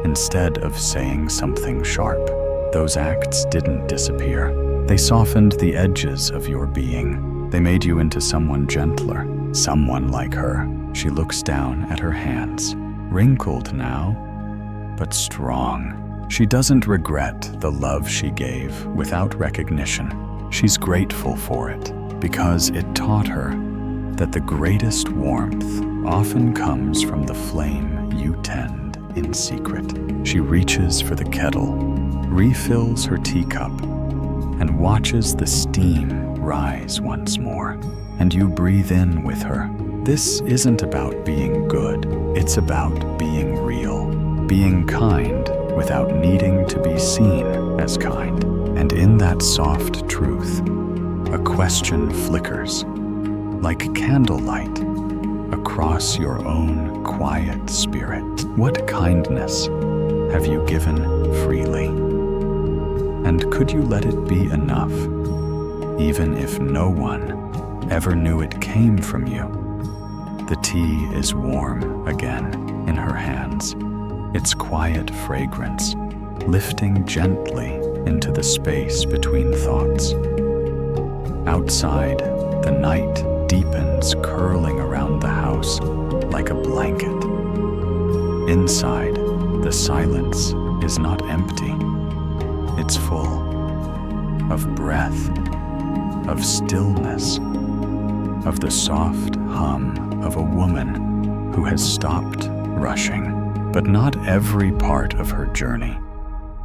instead of saying something sharp. Those acts didn't disappear. They softened the edges of your being. They made you into someone gentler, someone like her. She looks down at her hands, wrinkled now, but strong. She doesn't regret the love she gave without recognition. She's grateful for it because it taught her that the greatest warmth often comes from the flame you tend in secret. She reaches for the kettle, refills her teacup, and watches the steam rise once more. And you breathe in with her. This isn't about being good, it's about being real, being kind without needing to be seen as kind. And in that soft truth, a question flickers, like candlelight, across your own quiet spirit. What kindness have you given freely? And could you let it be enough, even if no one ever knew it came from you? The tea is warm again in her hands, its quiet fragrance lifting gently into the space between thoughts. Outside, the night deepens, curling around the house like a blanket. Inside, the silence is not empty. It's full of breath, of stillness, of the soft hum of a woman who has stopped rushing. But not every part of her journey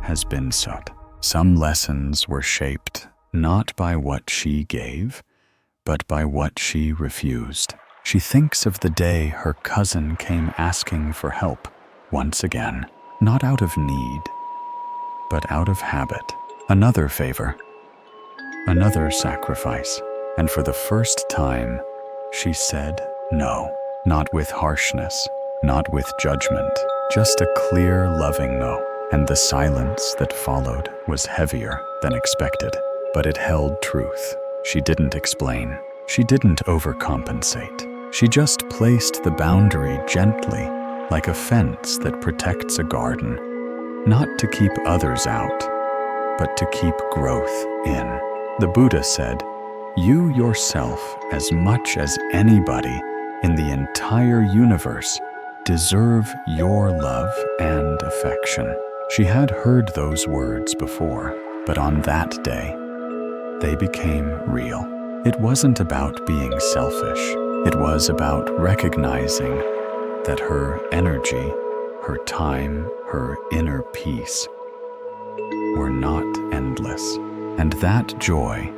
has been sought. Some lessons were shaped not by what she gave, but by what she refused. She thinks of the day her cousin came asking for help once again, not out of need, but out of habit. Another favor, another sacrifice, and for the first time, she said no, not with harshness, not with judgment, just a clear, loving no. And the silence that followed was heavier than expected, but it held truth. She didn't explain. She didn't overcompensate. She just placed the boundary gently, like a fence that protects a garden, not to keep others out, but to keep growth in. The Buddha said, "You yourself, as much as anybody in the entire universe, deserve your love and affection." She had heard those words before, but on that day, they became real. It wasn't about being selfish. It was about recognizing that her energy, her time, her inner peace were not endless. And that joy,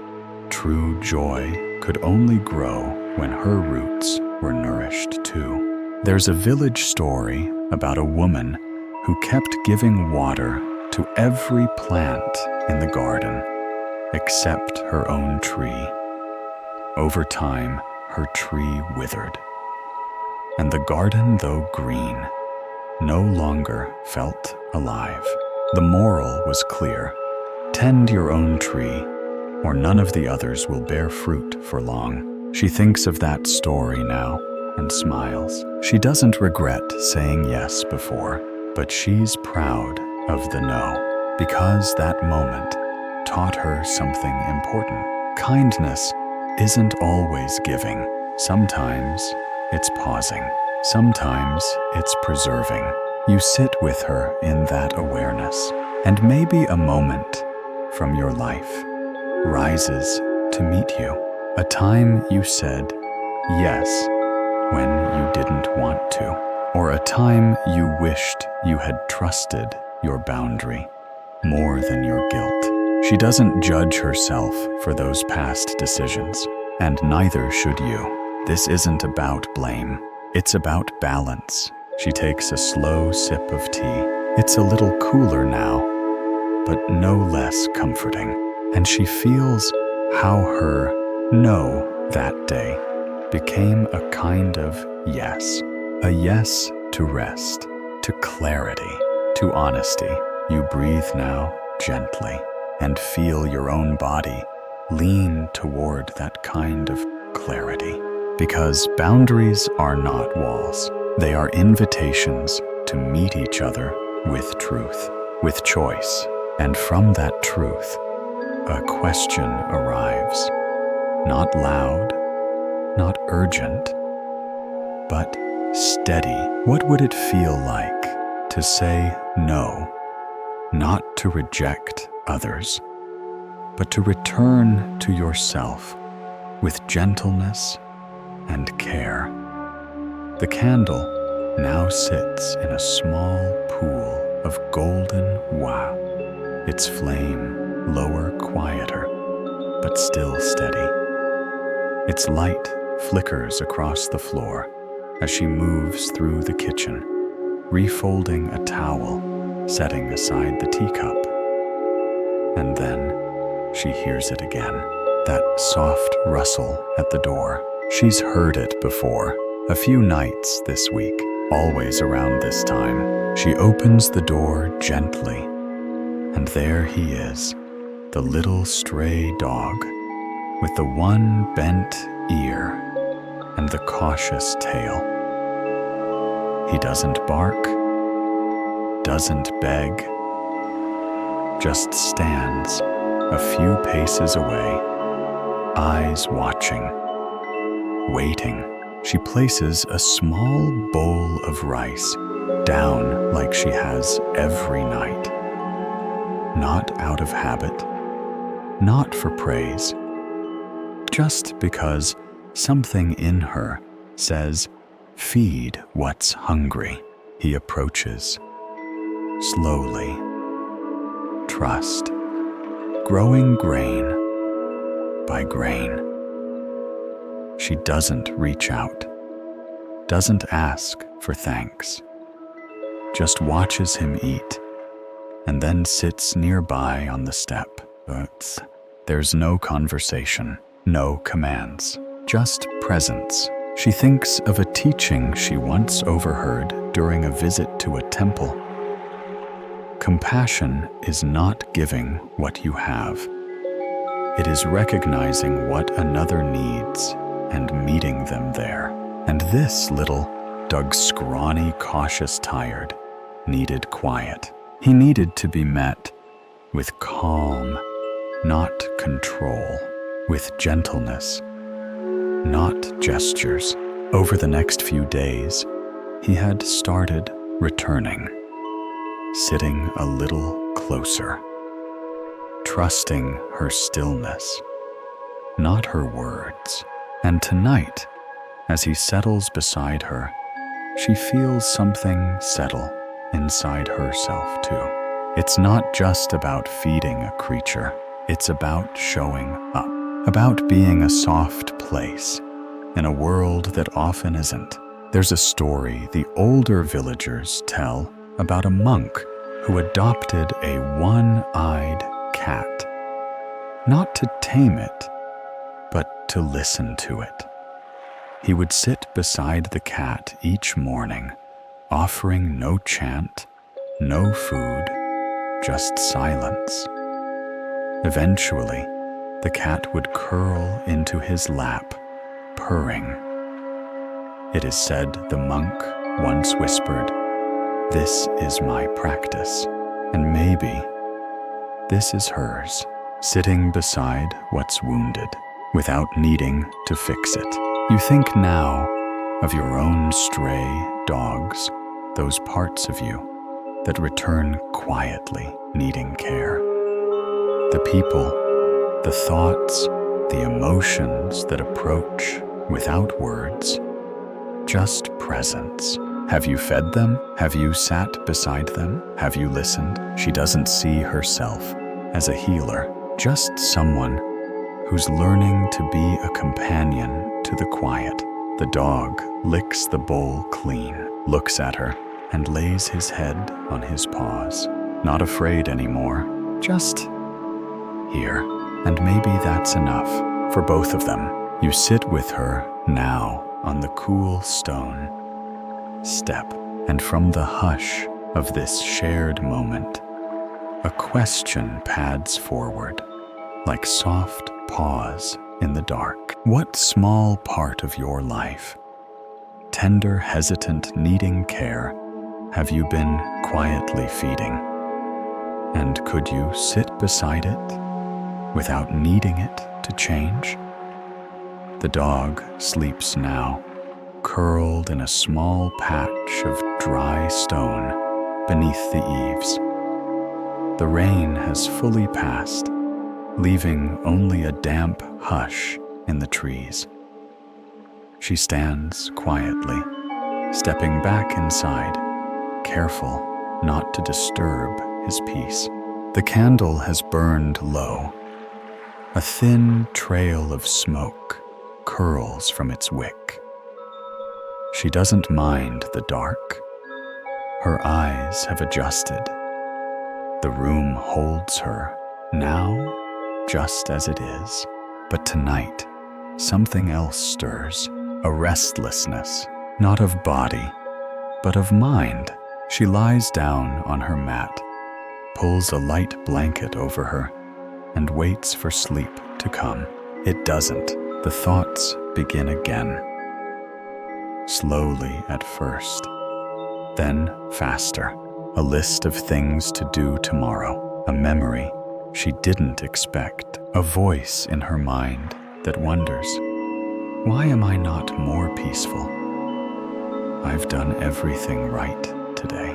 true joy, could only grow when her roots were nourished too. There's a village story about a woman who kept giving water to every plant in the garden except her own tree. Over time, her tree withered, and the garden, though green, no longer felt alive. The moral was clear: tend your own tree, or none of the others will bear fruit for long. She thinks of that story now and smiles. She doesn't regret saying yes before, but she's proud of the no, because that moment taught her something important. Kindness isn't always giving. Sometimes it's pausing. Sometimes it's preserving. You sit with her in that awareness, and maybe a moment from your life rises to meet you. A time you said yes when you didn't want to. Or a time you wished you had trusted your boundary more than your guilt. She doesn't judge herself for those past decisions, and neither should you. This isn't about blame. It's about balance. She takes a slow sip of tea. It's a little cooler now, but no less comforting. And she feels how her no that day became a kind of yes. A yes to rest, to clarity, to honesty. You breathe now gently and feel your own body lean toward that kind of clarity. Because boundaries are not walls. They are invitations to meet each other with truth, with choice. And from that truth, a question arrives. Not loud, not urgent, but steady. What would it feel like to say no, not to reject others, but to return to yourself with gentleness and care? The candle now sits in a small pool of golden wa, its flame lower, quieter, but still steady. Its light flickers across the floor as she moves through the kitchen, refolding a towel, setting aside the teacup. And then she hears it again. That soft rustle at the door. She's heard it before, a few nights this week, always around this time. She opens the door gently, and there he is, the little stray dog, with the one bent ear and the cautious tail. He doesn't bark, doesn't beg, just stands a few paces away, eyes watching, waiting. She places a small bowl of rice down like she has every night. Not out of habit, not for praise, just because something in her says, feed what's hungry. He approaches, slowly, trust, growing grain by grain. She doesn't reach out, doesn't ask for thanks, just watches him eat, and then sits nearby on the step. But there's no conversation, no commands, just presence. She thinks of a teaching she once overheard during a visit to a temple. Compassion is not giving what you have. It is recognizing what another needs and meeting them there. And this little Doug, scrawny, cautious, tired, needed quiet. He needed to be met with calm, not control, with gentleness, not gestures. Over the next few days, he had started returning, sitting a little closer, trusting her stillness, not her words. And tonight, as he settles beside her, she feels something settle inside herself too. It's not just about feeding a creature, it's about showing up, about being a soft place in a world that often isn't. There's a story the older villagers tell about a monk who adopted a one-eyed cat, not to tame it, but to listen to it. He would sit beside the cat each morning, offering no chant, no food, just silence. Eventually, the cat would curl into his lap, purring. It is said the monk once whispered, "This is my practice," and maybe this is hers, sitting beside what's wounded, without needing to fix it. You think now of your own stray dogs, those parts of you that return quietly, needing care. The people, the thoughts, the emotions that approach without words, just presence. Have you fed them? Have you sat beside them? Have you listened? She doesn't see herself as a healer, just someone who's learning to be a companion to the quiet. The dog licks the bowl clean, looks at her, and lays his head on his paws. Not afraid anymore, just here. And maybe that's enough for both of them. You sit with her now on the cool stone step, and from the hush of this shared moment, a question pads forward, like soft paws in the dark. What small part of your life, tender, hesitant, needing care, have you been quietly feeding? And could you sit beside it without needing it to change? The dog sleeps now, curled in a small patch of dry stone beneath the eaves. The rain has fully passed, leaving only a damp hush in the trees. She stands quietly, stepping back inside, careful not to disturb his peace. The candle has burned low. A thin trail of smoke curls from its wick. She doesn't mind the dark. Her eyes have adjusted. The room holds her now just as it is. But tonight, something else stirs, a restlessness, not of body, but of mind. She lies down on her mat, pulls a light blanket over her, and waits for sleep to come. It doesn't. The thoughts begin again. Slowly at first, then faster. A list of things to do tomorrow, a memory she didn't expect, a voice in her mind that wonders, why am I not more peaceful? I've done everything right today.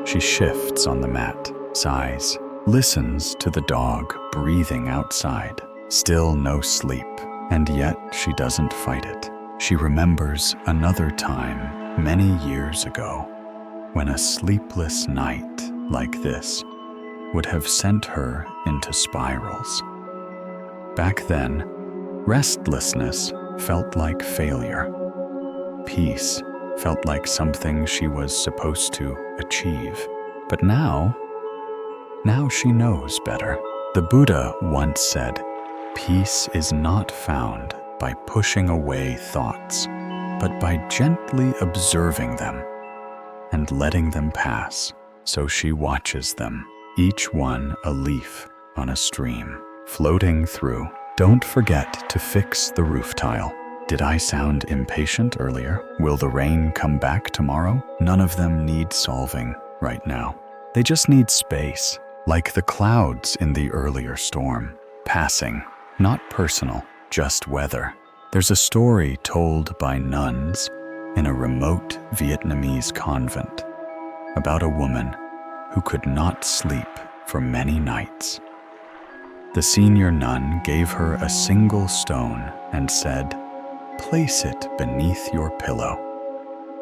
She shifts on the mat, sighs, listens to the dog breathing outside. Still no sleep, and yet she doesn't fight it. She remembers another time many years ago when a sleepless night like this would have sent her into spirals. Back then, restlessness felt like failure. Peace felt like something she was supposed to achieve. But now she knows better. The Buddha once said, "Peace is not found by pushing away thoughts, but by gently observing them and letting them pass." So she watches them, each one a leaf on a stream, floating through. Don't forget to fix the roof tile. Did I sound impatient earlier? Will the rain come back tomorrow? None of them need solving right now. They just need space, like the clouds in the earlier storm. Passing, not personal, just weather. There's a story told by nuns in a remote Vietnamese convent about a woman who could not sleep for many nights. The senior nun gave her a single stone and said, "Place it beneath your pillow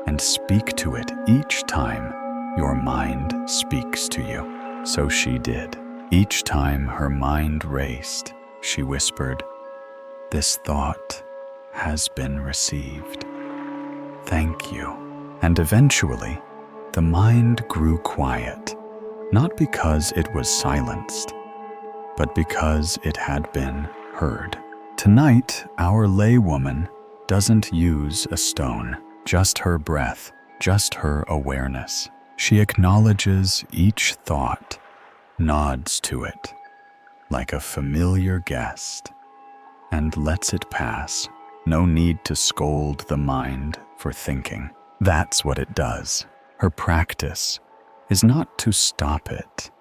and speak to it each time your mind speaks to you." So she did. Each time her mind raced, she whispered, "This thought has been received. Thank you." And eventually, the mind grew quiet, not because it was silenced, but because it had been heard. Tonight, our laywoman doesn't use a stone, just her breath, just her awareness. She acknowledges each thought, nods to it like a familiar guest, and lets it pass. No need to scold the mind for thinking. That's what it does. Her practice is not to stop it,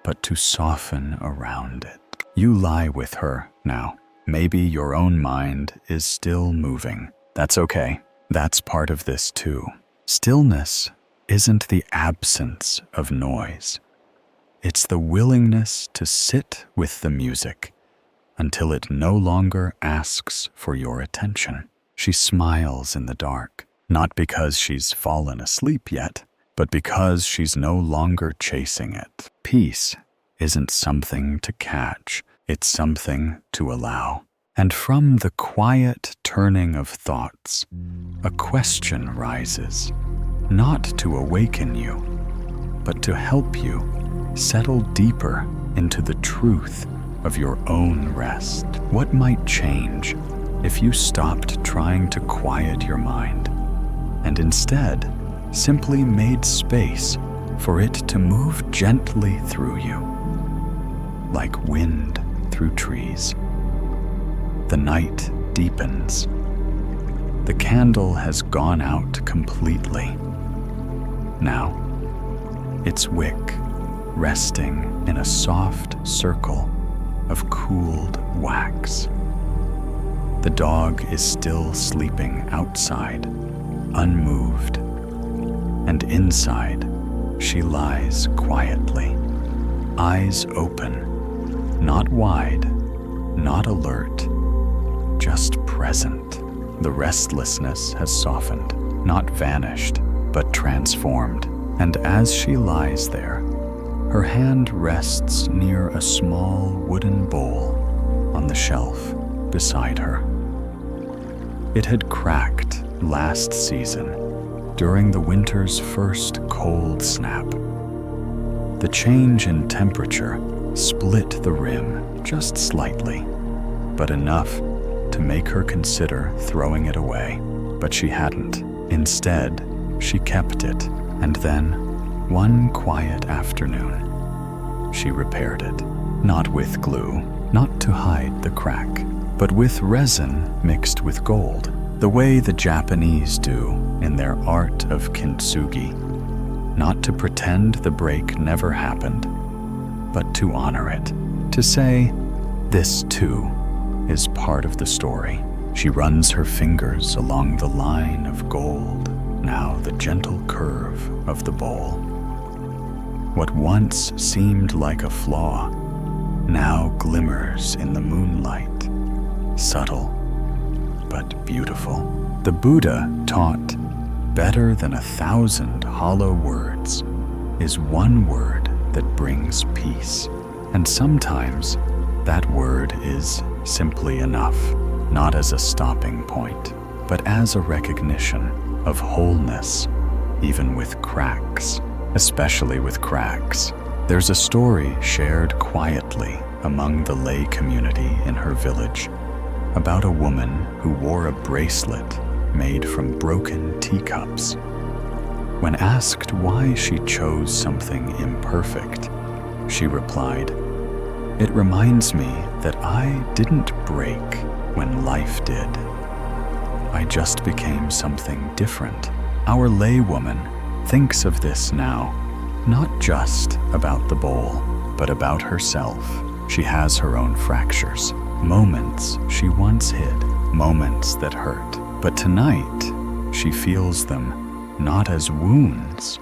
but to soften around it. You lie with her now. Maybe your own mind is still moving. That's okay. That's part of this too. Stillness isn't the absence of noise. It's the willingness to sit with the music until it no longer asks for your attention. She smiles in the dark, not because she's fallen asleep yet, but because she's no longer chasing it. Peace isn't something to catch. It's something to allow. And from the quiet turning of thoughts, a question rises, not to awaken you, but to help you settle deeper into the truth of your own rest. What might change if you stopped trying to quiet your mind and instead simply made space for it to move gently through you, like wind through trees? The night deepens. The candle has gone out completely. Now, its wick resting in a soft circle of cooled wax. The dog is still sleeping outside, unmoved, and inside she lies quietly, eyes open, not wide, not alert, just present. The restlessness has softened, not vanished, but transformed. And as she lies there, her hand rests near a small wooden bowl on the shelf beside her. It had cracked last season during the winter's first cold snap. The change in temperature split the rim just slightly, but enough to make her consider throwing it away. But she hadn't. Instead, she kept it, and then, one quiet afternoon, she repaired it. Not with glue, not to hide the crack, but with resin mixed with gold, the way the Japanese do in their art of kintsugi. Not to pretend the break never happened, but to honor it, to say, this too is part of the story. She runs her fingers along the line of gold, now the gentle curve of the bowl. What once seemed like a flaw now glimmers in the moonlight, subtle but beautiful. The Buddha taught, better than 1,000 hollow words is one word that brings peace. And sometimes that word is simply enough, not as a stopping point, but as a recognition of wholeness, even with cracks, especially with cracks. There's a story shared quietly among the lay community in her village about a woman who wore a bracelet made from broken teacups. When asked why she chose something imperfect, she replied, "It reminds me that I didn't break when life did. I just became something different." Our laywoman thinks of this now, not just about the bowl, but about herself. She has her own fractures, moments she once hid, moments that hurt. But tonight, she feels them not as wounds,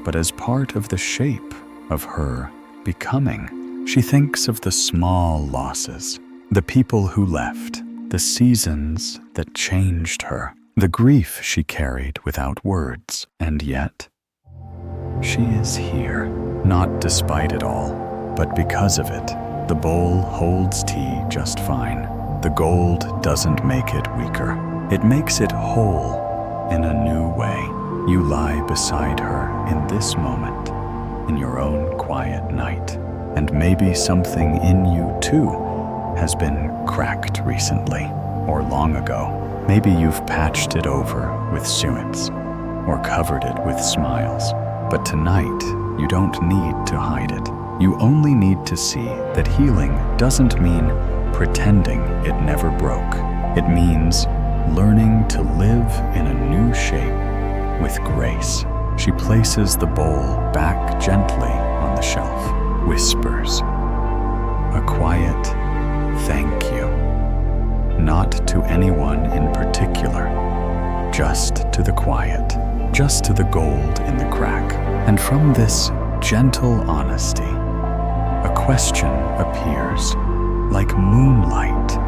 but as part of the shape of her becoming. She thinks of the small losses, the people who left, the seasons that changed her, the grief she carried without words, and yet she is here, not despite it all, but because of it. The bowl holds tea just fine. The gold doesn't make it weaker. It makes it whole in a new way. You lie beside her in this moment, in your own quiet night. And maybe something in you too has been cracked recently or long ago. Maybe you've patched it over with suets or covered it with smiles. But tonight, you don't need to hide it. You only need to see that healing doesn't mean pretending it never broke. It means learning to live in a new shape with grace. She places the bowl back gently on the shelf, whispers a quiet thank you, not to anyone in particular, just to the quiet, just to the gold in the crack. And from this gentle honesty, a question appears, like moonlight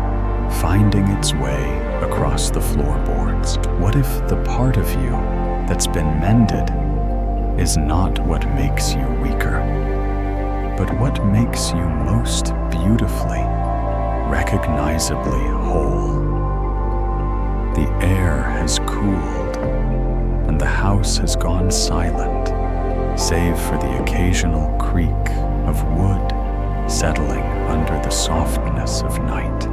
finding its way across the floorboards. What if the part of you that's been mended is not what makes you weaker, but what makes you most beautifully, recognizably whole? The air has cooled, and the house has gone silent, save for the occasional creak of wood settling under the softness of night.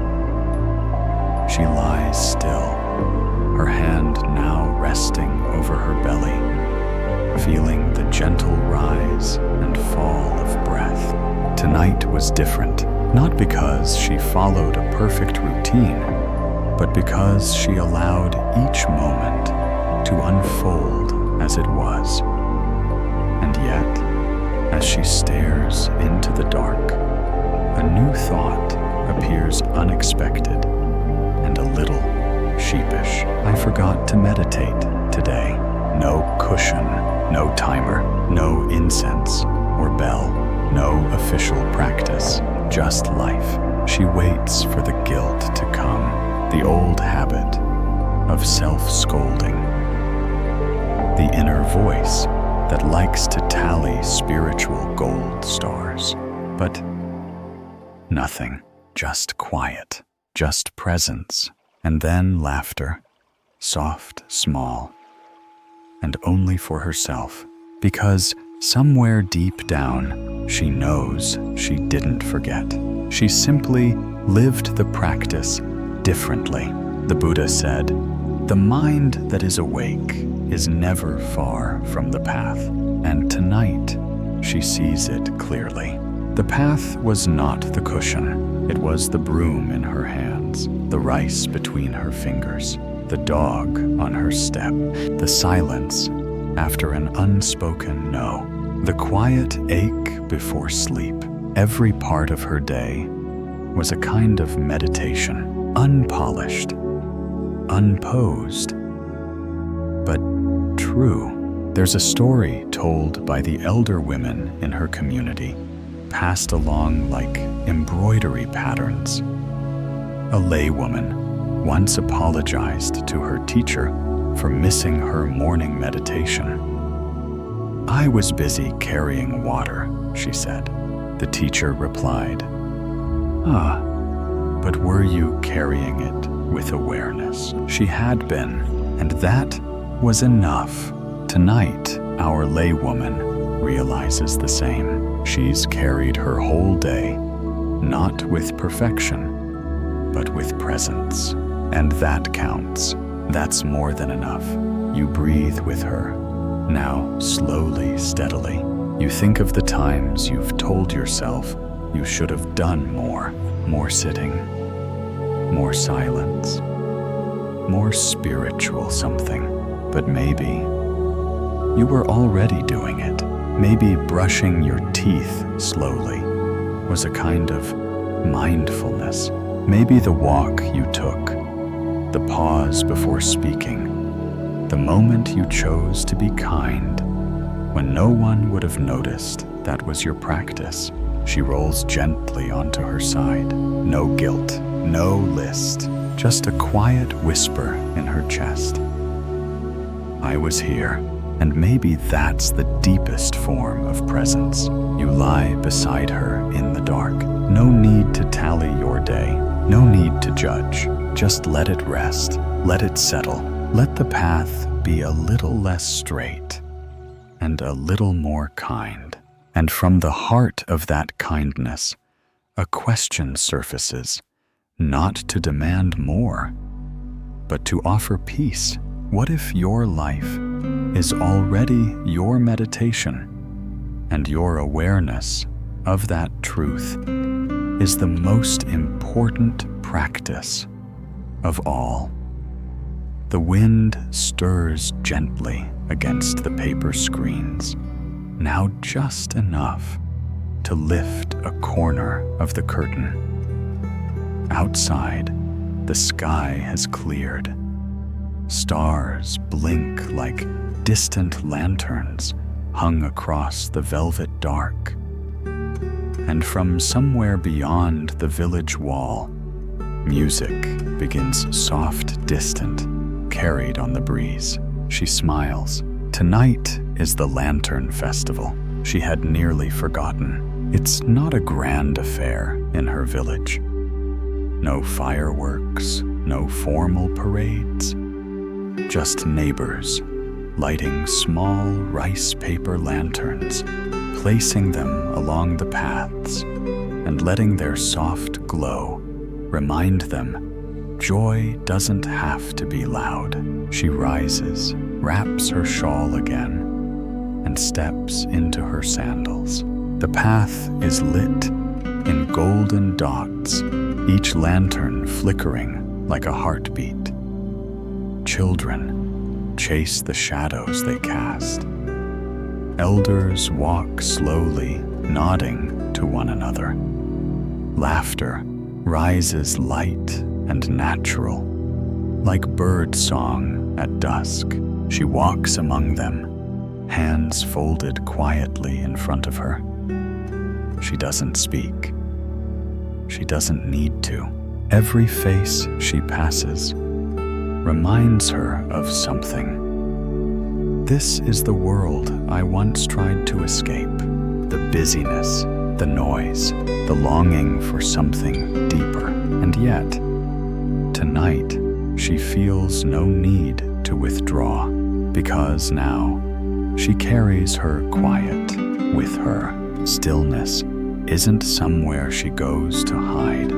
She lies still, her hand now resting over her belly, feeling the gentle rise and fall of breath. Tonight was different, not because she followed a perfect routine, but because she allowed each moment to unfold as it was. And yet, as she stares into the dark, a new thought appears unexpected and a little sheepish. I forgot to meditate today. No cushion, no timer, no incense or bell, no official practice, just life. She waits for the guilt to come, the old habit of self-scolding, the inner voice that likes to tally spiritual gold stars. But nothing, just quiet, just presence, and then laughter, soft, small, and only for herself, because somewhere deep down, she knows she didn't forget. She simply lived the practice differently. The Buddha said, "The mind that is awake is never far from the path." And tonight, she sees it clearly. The path was not the cushion. It was the broom in her hands, the rice between her fingers, the dog on her step, the silence after an unspoken no, the quiet ache before sleep. Every part of her day was a kind of meditation, unpolished, unposed, but true. There's a story told by the elder women in her community, passed along like embroidery patterns. A laywoman once apologized to her teacher for missing her morning meditation. "I was busy carrying water," she said. The teacher replied, but were you carrying it with awareness?" She had been, and that was enough. Tonight, our laywoman realizes the same. She's carried her whole day, not with perfection, but with presence. And that counts. That's more than enough. You breathe with her. Now, slowly, steadily, you think of the times you've told yourself you should have done more. More sitting, more silence, more spiritual something. But maybe you were already doing it. Maybe brushing your teeth slowly was a kind of mindfulness. Maybe the walk you took, the pause before speaking, the moment you chose to be kind when no one would have noticed that was your practice. She rolls gently onto her side. No guilt, no list, just a quiet whisper in her chest. I was here. And maybe that's the deepest form of presence. You lie beside her in the dark. No need to tally your day. No need to judge. Just let it rest. Let it settle. Let the path be a little less straight and a little more kind. And from the heart of that kindness, a question surfaces, not to demand more, but to offer peace. What if your life is already your meditation, and your awareness of that truth is the most important practice of all? The wind stirs gently against the paper screens, now just enough to lift a corner of the curtain. Outside, the sky has cleared. Stars blink like distant lanterns hung across the velvet dark. And from somewhere beyond the village wall, music begins soft, distant, carried on the breeze. She smiles. Tonight is the Lantern Festival. She had nearly forgotten. It's not a grand affair in her village. No fireworks, no formal parades. Just neighbors lighting small rice paper lanterns, placing them along the paths, and letting their soft glow remind them joy doesn't have to be loud. She rises, wraps her shawl again, and steps into her sandals. The path is lit in golden dots, each lantern flickering like a heartbeat. Children chase the shadows they cast. Elders walk slowly, nodding to one another. Laughter rises light and natural, like bird song at dusk. She walks among them, hands folded quietly in front of her. She doesn't speak. She doesn't need to. Every face she passes reminds her of something. This is the world I once tried to escape. The busyness, the noise, the longing for something deeper. And yet, tonight, she feels no need to withdraw, because now she carries her quiet with her. Stillness isn't somewhere she goes to hide.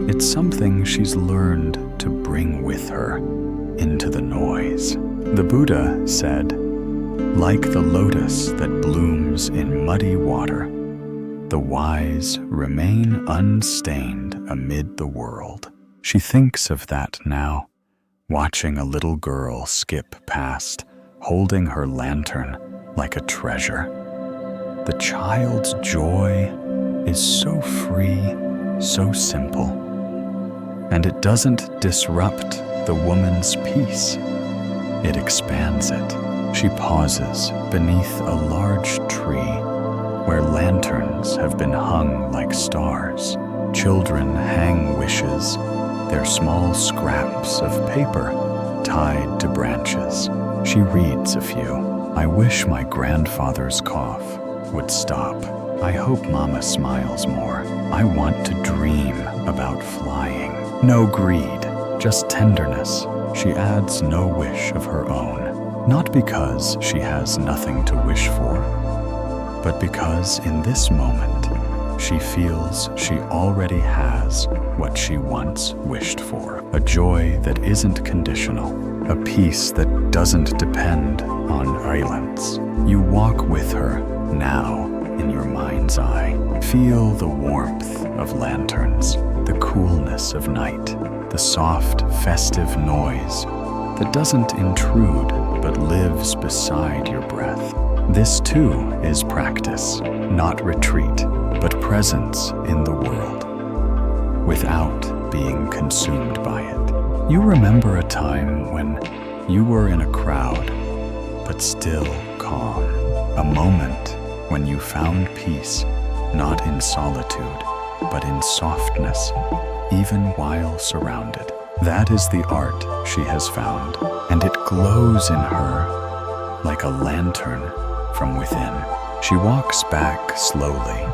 It's something she's learned to bring with her into the noise. The Buddha said, "Like the lotus that blooms in muddy water, the wise remain unstained amid the world." She thinks of that now, watching a little girl skip past, holding her lantern like a treasure. The child's joy is so free, so simple, and it doesn't disrupt the woman's peace. It expands it. She pauses beneath a large tree where lanterns have been hung like stars. Children hang wishes, their small scraps of paper tied to branches. She reads a few. "I wish my grandfather's cough would stop. I hope Mama smiles more. I want to dream about flying." No greed, just tenderness. She adds no wish of her own, not because she has nothing to wish for, but because in this moment, she feels she already has what she once wished for. A joy that isn't conditional, a peace that doesn't depend on violence. You walk with her now in your mind's eye. Feel the warmth of lanterns, the coolness of night, the soft, festive noise that doesn't intrude but lives beside your breath. This too is practice, not retreat, but presence in the world, without being consumed by it. You remember a time when you were in a crowd, but still calm. A moment when you found peace, not in solitude, but in softness, even while surrounded. That is the art she has found, and it glows in her like a lantern from within. She walks back slowly,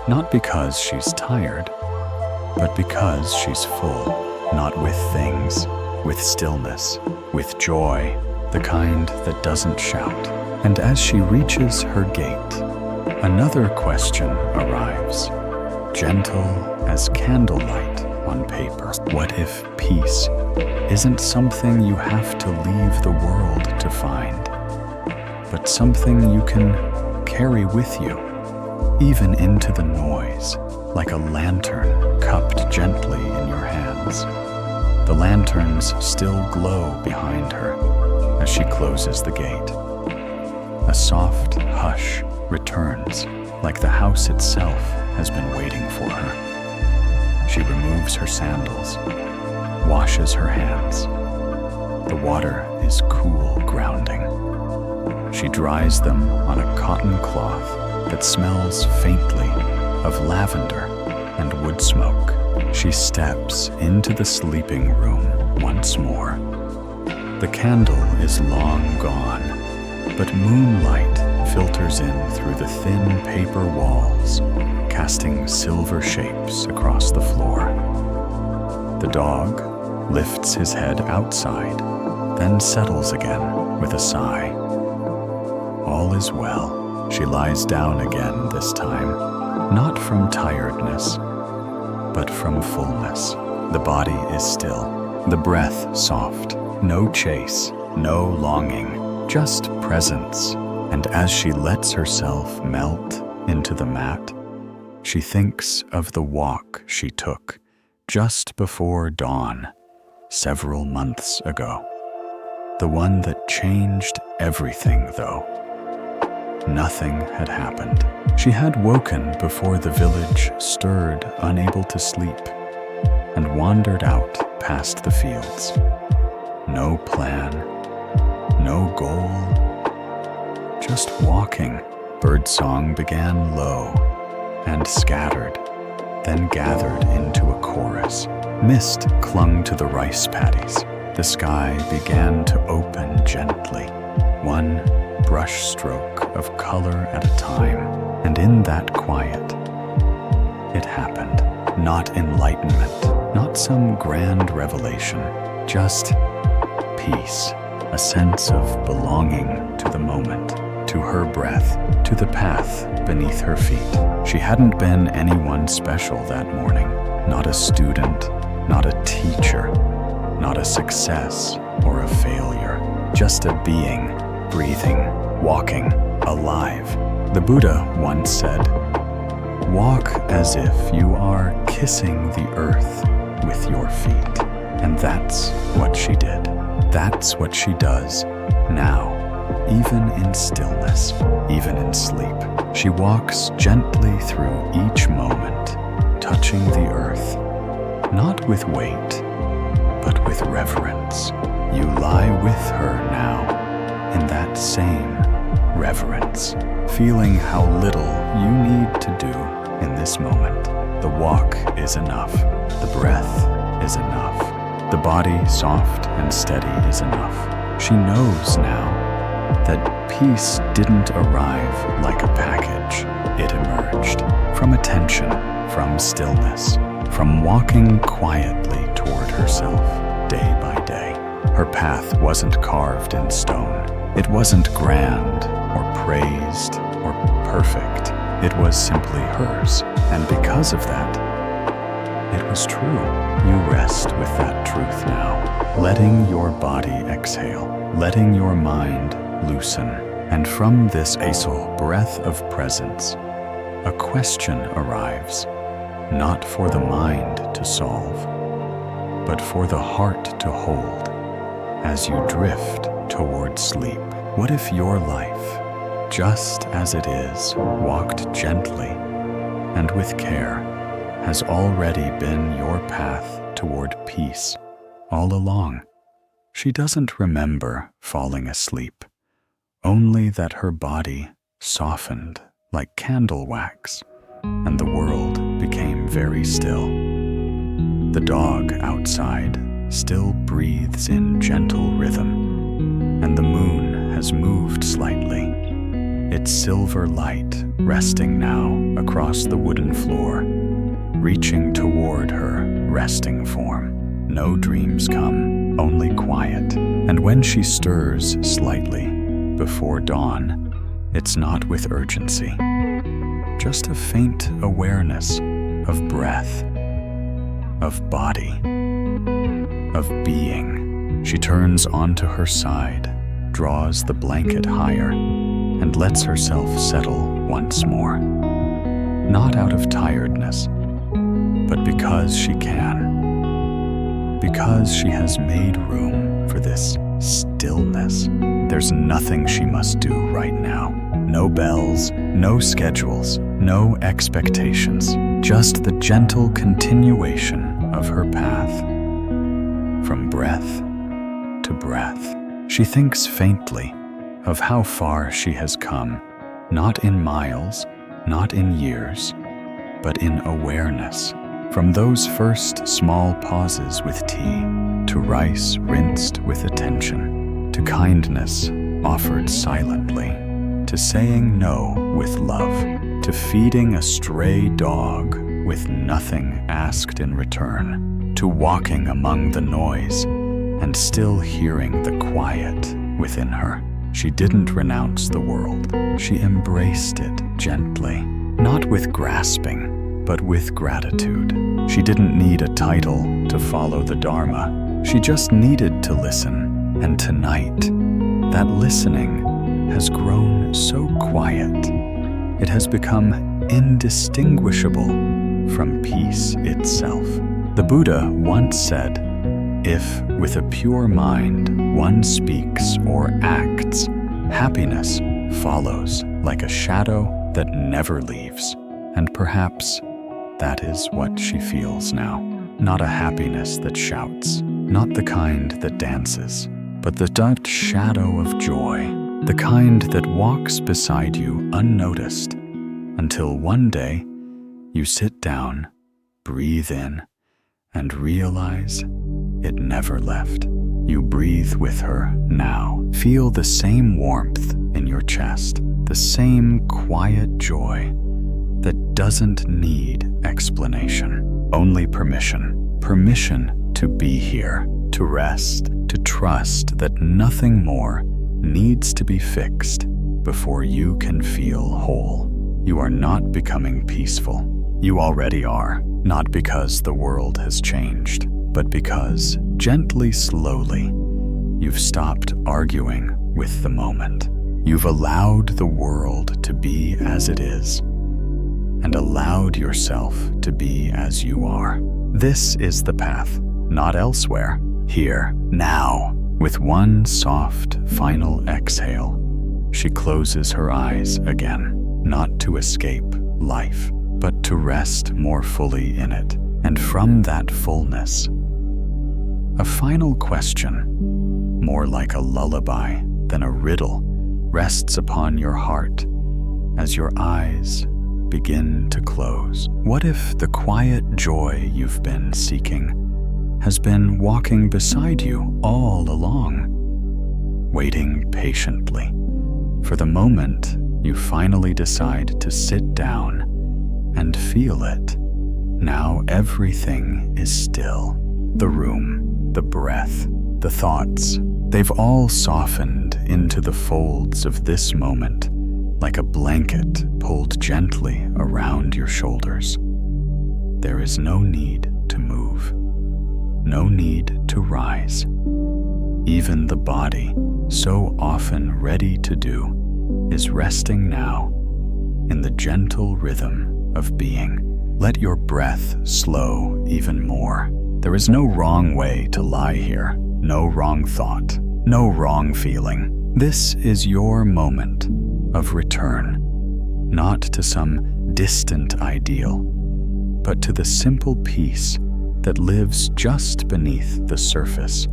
not because she's tired, but because she's full, not with things, with stillness, with joy, the kind that doesn't shout. And as she reaches her gate, another question arrives, gentle as candlelight on paper. What if peace isn't something you have to leave the world to find, but something you can carry with you, even into the noise, like a lantern cupped gently in your hands? The lanterns still glow behind her as she closes the gate. A soft hush returns, like the house itself has been waiting for her. She removes her sandals, washes her hands. The water is cool grounding. She dries them on a cotton cloth that smells faintly of lavender and wood smoke. She steps into the sleeping room once more. The candle is long gone, but moonlight filters in through the thin paper walls, casting silver shapes across the floor. The dog lifts his head outside, then settles again with a sigh. All is well. She lies down again this time, not from tiredness, but from fullness. The body is still, the breath soft, no chase, no longing, just presence. And as she lets herself melt into the mat, she thinks of the walk she took just before dawn, several months ago. The one that changed everything, though. Nothing had happened. She had woken before the village stirred, unable to sleep, and wandered out past the fields. No plan, no goal, just walking. Birdsong began low and scattered, then gathered into a chorus. Mist clung to the rice paddies. The sky began to open gently, one brush stroke of color at a time. And in that quiet, it happened. Not enlightenment, not some grand revelation, just peace, a sense of belonging to the moment, to her breath, to the path beneath her feet. She hadn't been anyone special that morning. Not a student, not a teacher, not a success or a failure. Just a being, breathing, walking, alive. The Buddha once said, "Walk as if you are kissing the earth with your feet." And that's what she did. That's what she does now, even in stillness, even in sleep. She walks gently through each moment, touching the earth, not with weight, but with reverence. You lie with her now, in that same reverence, feeling how little you need to do in this moment. The walk is enough. The breath is enough. The body soft and steady is enough. She knows now that peace didn't arrive like a package. It emerged from attention, from stillness, from walking quietly toward herself, day by day. Her path wasn't carved in stone. It wasn't grand or praised or perfect. It was simply hers. And because of that, it was true. You rest with that truth now, letting your body exhale, letting your mind loosen. And from this asal breath of presence, a question arrives, not for the mind to solve, but for the heart to hold as you drift toward sleep. What if your life, just as it is, walked gently and with care, has already been your path toward peace all along? She doesn't remember falling asleep, only that her body softened like candle wax, and the world became very still. The dog outside still breathes in gentle rhythm, and the moon has moved slightly, its silver light resting now across the wooden floor, reaching toward her resting form. No dreams come, only quiet. And when she stirs slightly before dawn, it's not with urgency, just a faint awareness of breath, of body, of being. She turns onto her side, draws the blanket higher, and lets herself settle once more. Not out of tiredness, but because she can. Because she has made room for this stillness. There's nothing she must do right now. No bells, no schedules, no expectations. Just the gentle continuation of her path. From breath to breath. She thinks faintly of how far she has come, not in miles, not in years, but in awareness. From those first small pauses with tea, to rice rinsed with attention, to kindness offered silently, to saying no with love, to feeding a stray dog with nothing asked in return, to walking among the noise and still hearing the quiet within her. She didn't renounce the world. She embraced it gently, not with grasping, but with gratitude. She didn't need a title to follow the Dharma. She just needed to listen. And tonight, that listening has grown so quiet. It has become indistinguishable from peace itself. The Buddha once said, "If with a pure mind one speaks or acts, happiness follows like a shadow that never leaves." And perhaps that is what she feels now. Not a happiness that shouts, not the kind that dances, but the dark shadow of joy, the kind that walks beside you unnoticed, until one day you sit down, breathe in, and realize it never left. You breathe with her now. Feel the same warmth in your chest, the same quiet joy that doesn't need explanation, only permission. Permission to be here, to rest, to trust that nothing more needs to be fixed before you can feel whole. You are not becoming peaceful. You already are, not because the world has changed, but because, gently, slowly, you've stopped arguing with the moment. You've allowed the world to be as it is, and allowed yourself to be as you are. This is the path, not elsewhere. Here, now. With one soft, final exhale, she closes her eyes again, not to escape life, but to rest more fully in it. And from that fullness, a final question, more like a lullaby than a riddle, rests upon your heart as your eyes begin to close. What if the quiet joy you've been seeking has been walking beside you all along, waiting patiently for the moment you finally decide to sit down and feel it? Now everything is still. The room, the breath, the thoughts, they've all softened into the folds of this moment, like a blanket pulled gently around your shoulders. There is no need to move, no need to rise. Even the body, so often ready to do, is resting now in the gentle rhythm of being. Let your breath slow even more. There is no wrong way to lie here, no wrong thought, no wrong feeling. This is your moment of return, not to some distant ideal, but to the simple peace that lives just beneath the surface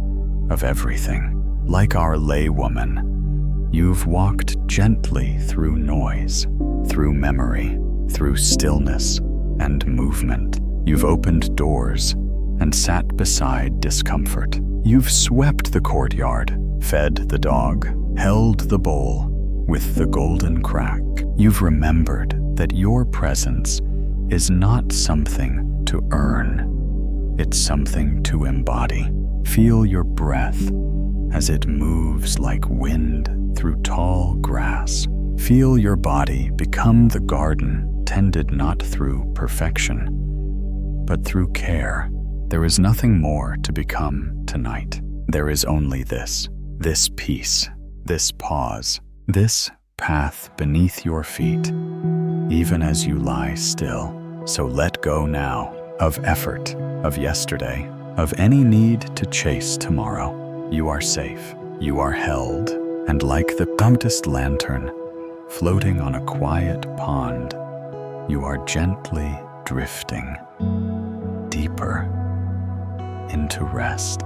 of everything. Like our Laywoman, you've walked gently through noise, through memory, through stillness and movement. You've opened doors and sat beside discomfort. You've swept the courtyard, fed the dog, held the bowl with the golden crack. You've remembered that your presence is not something to earn. It's something to embody. Feel your breath as it moves like wind through tall grass. Feel your body become the garden tended not through perfection, but through care. There is nothing more to become tonight. There is only this peace, this pause, this path beneath your feet, even as you lie still. So let go now of effort, of yesterday, of any need to chase tomorrow. You are safe, you are held, and like the promptest lantern floating on a quiet pond, you are gently drifting deeper into rest.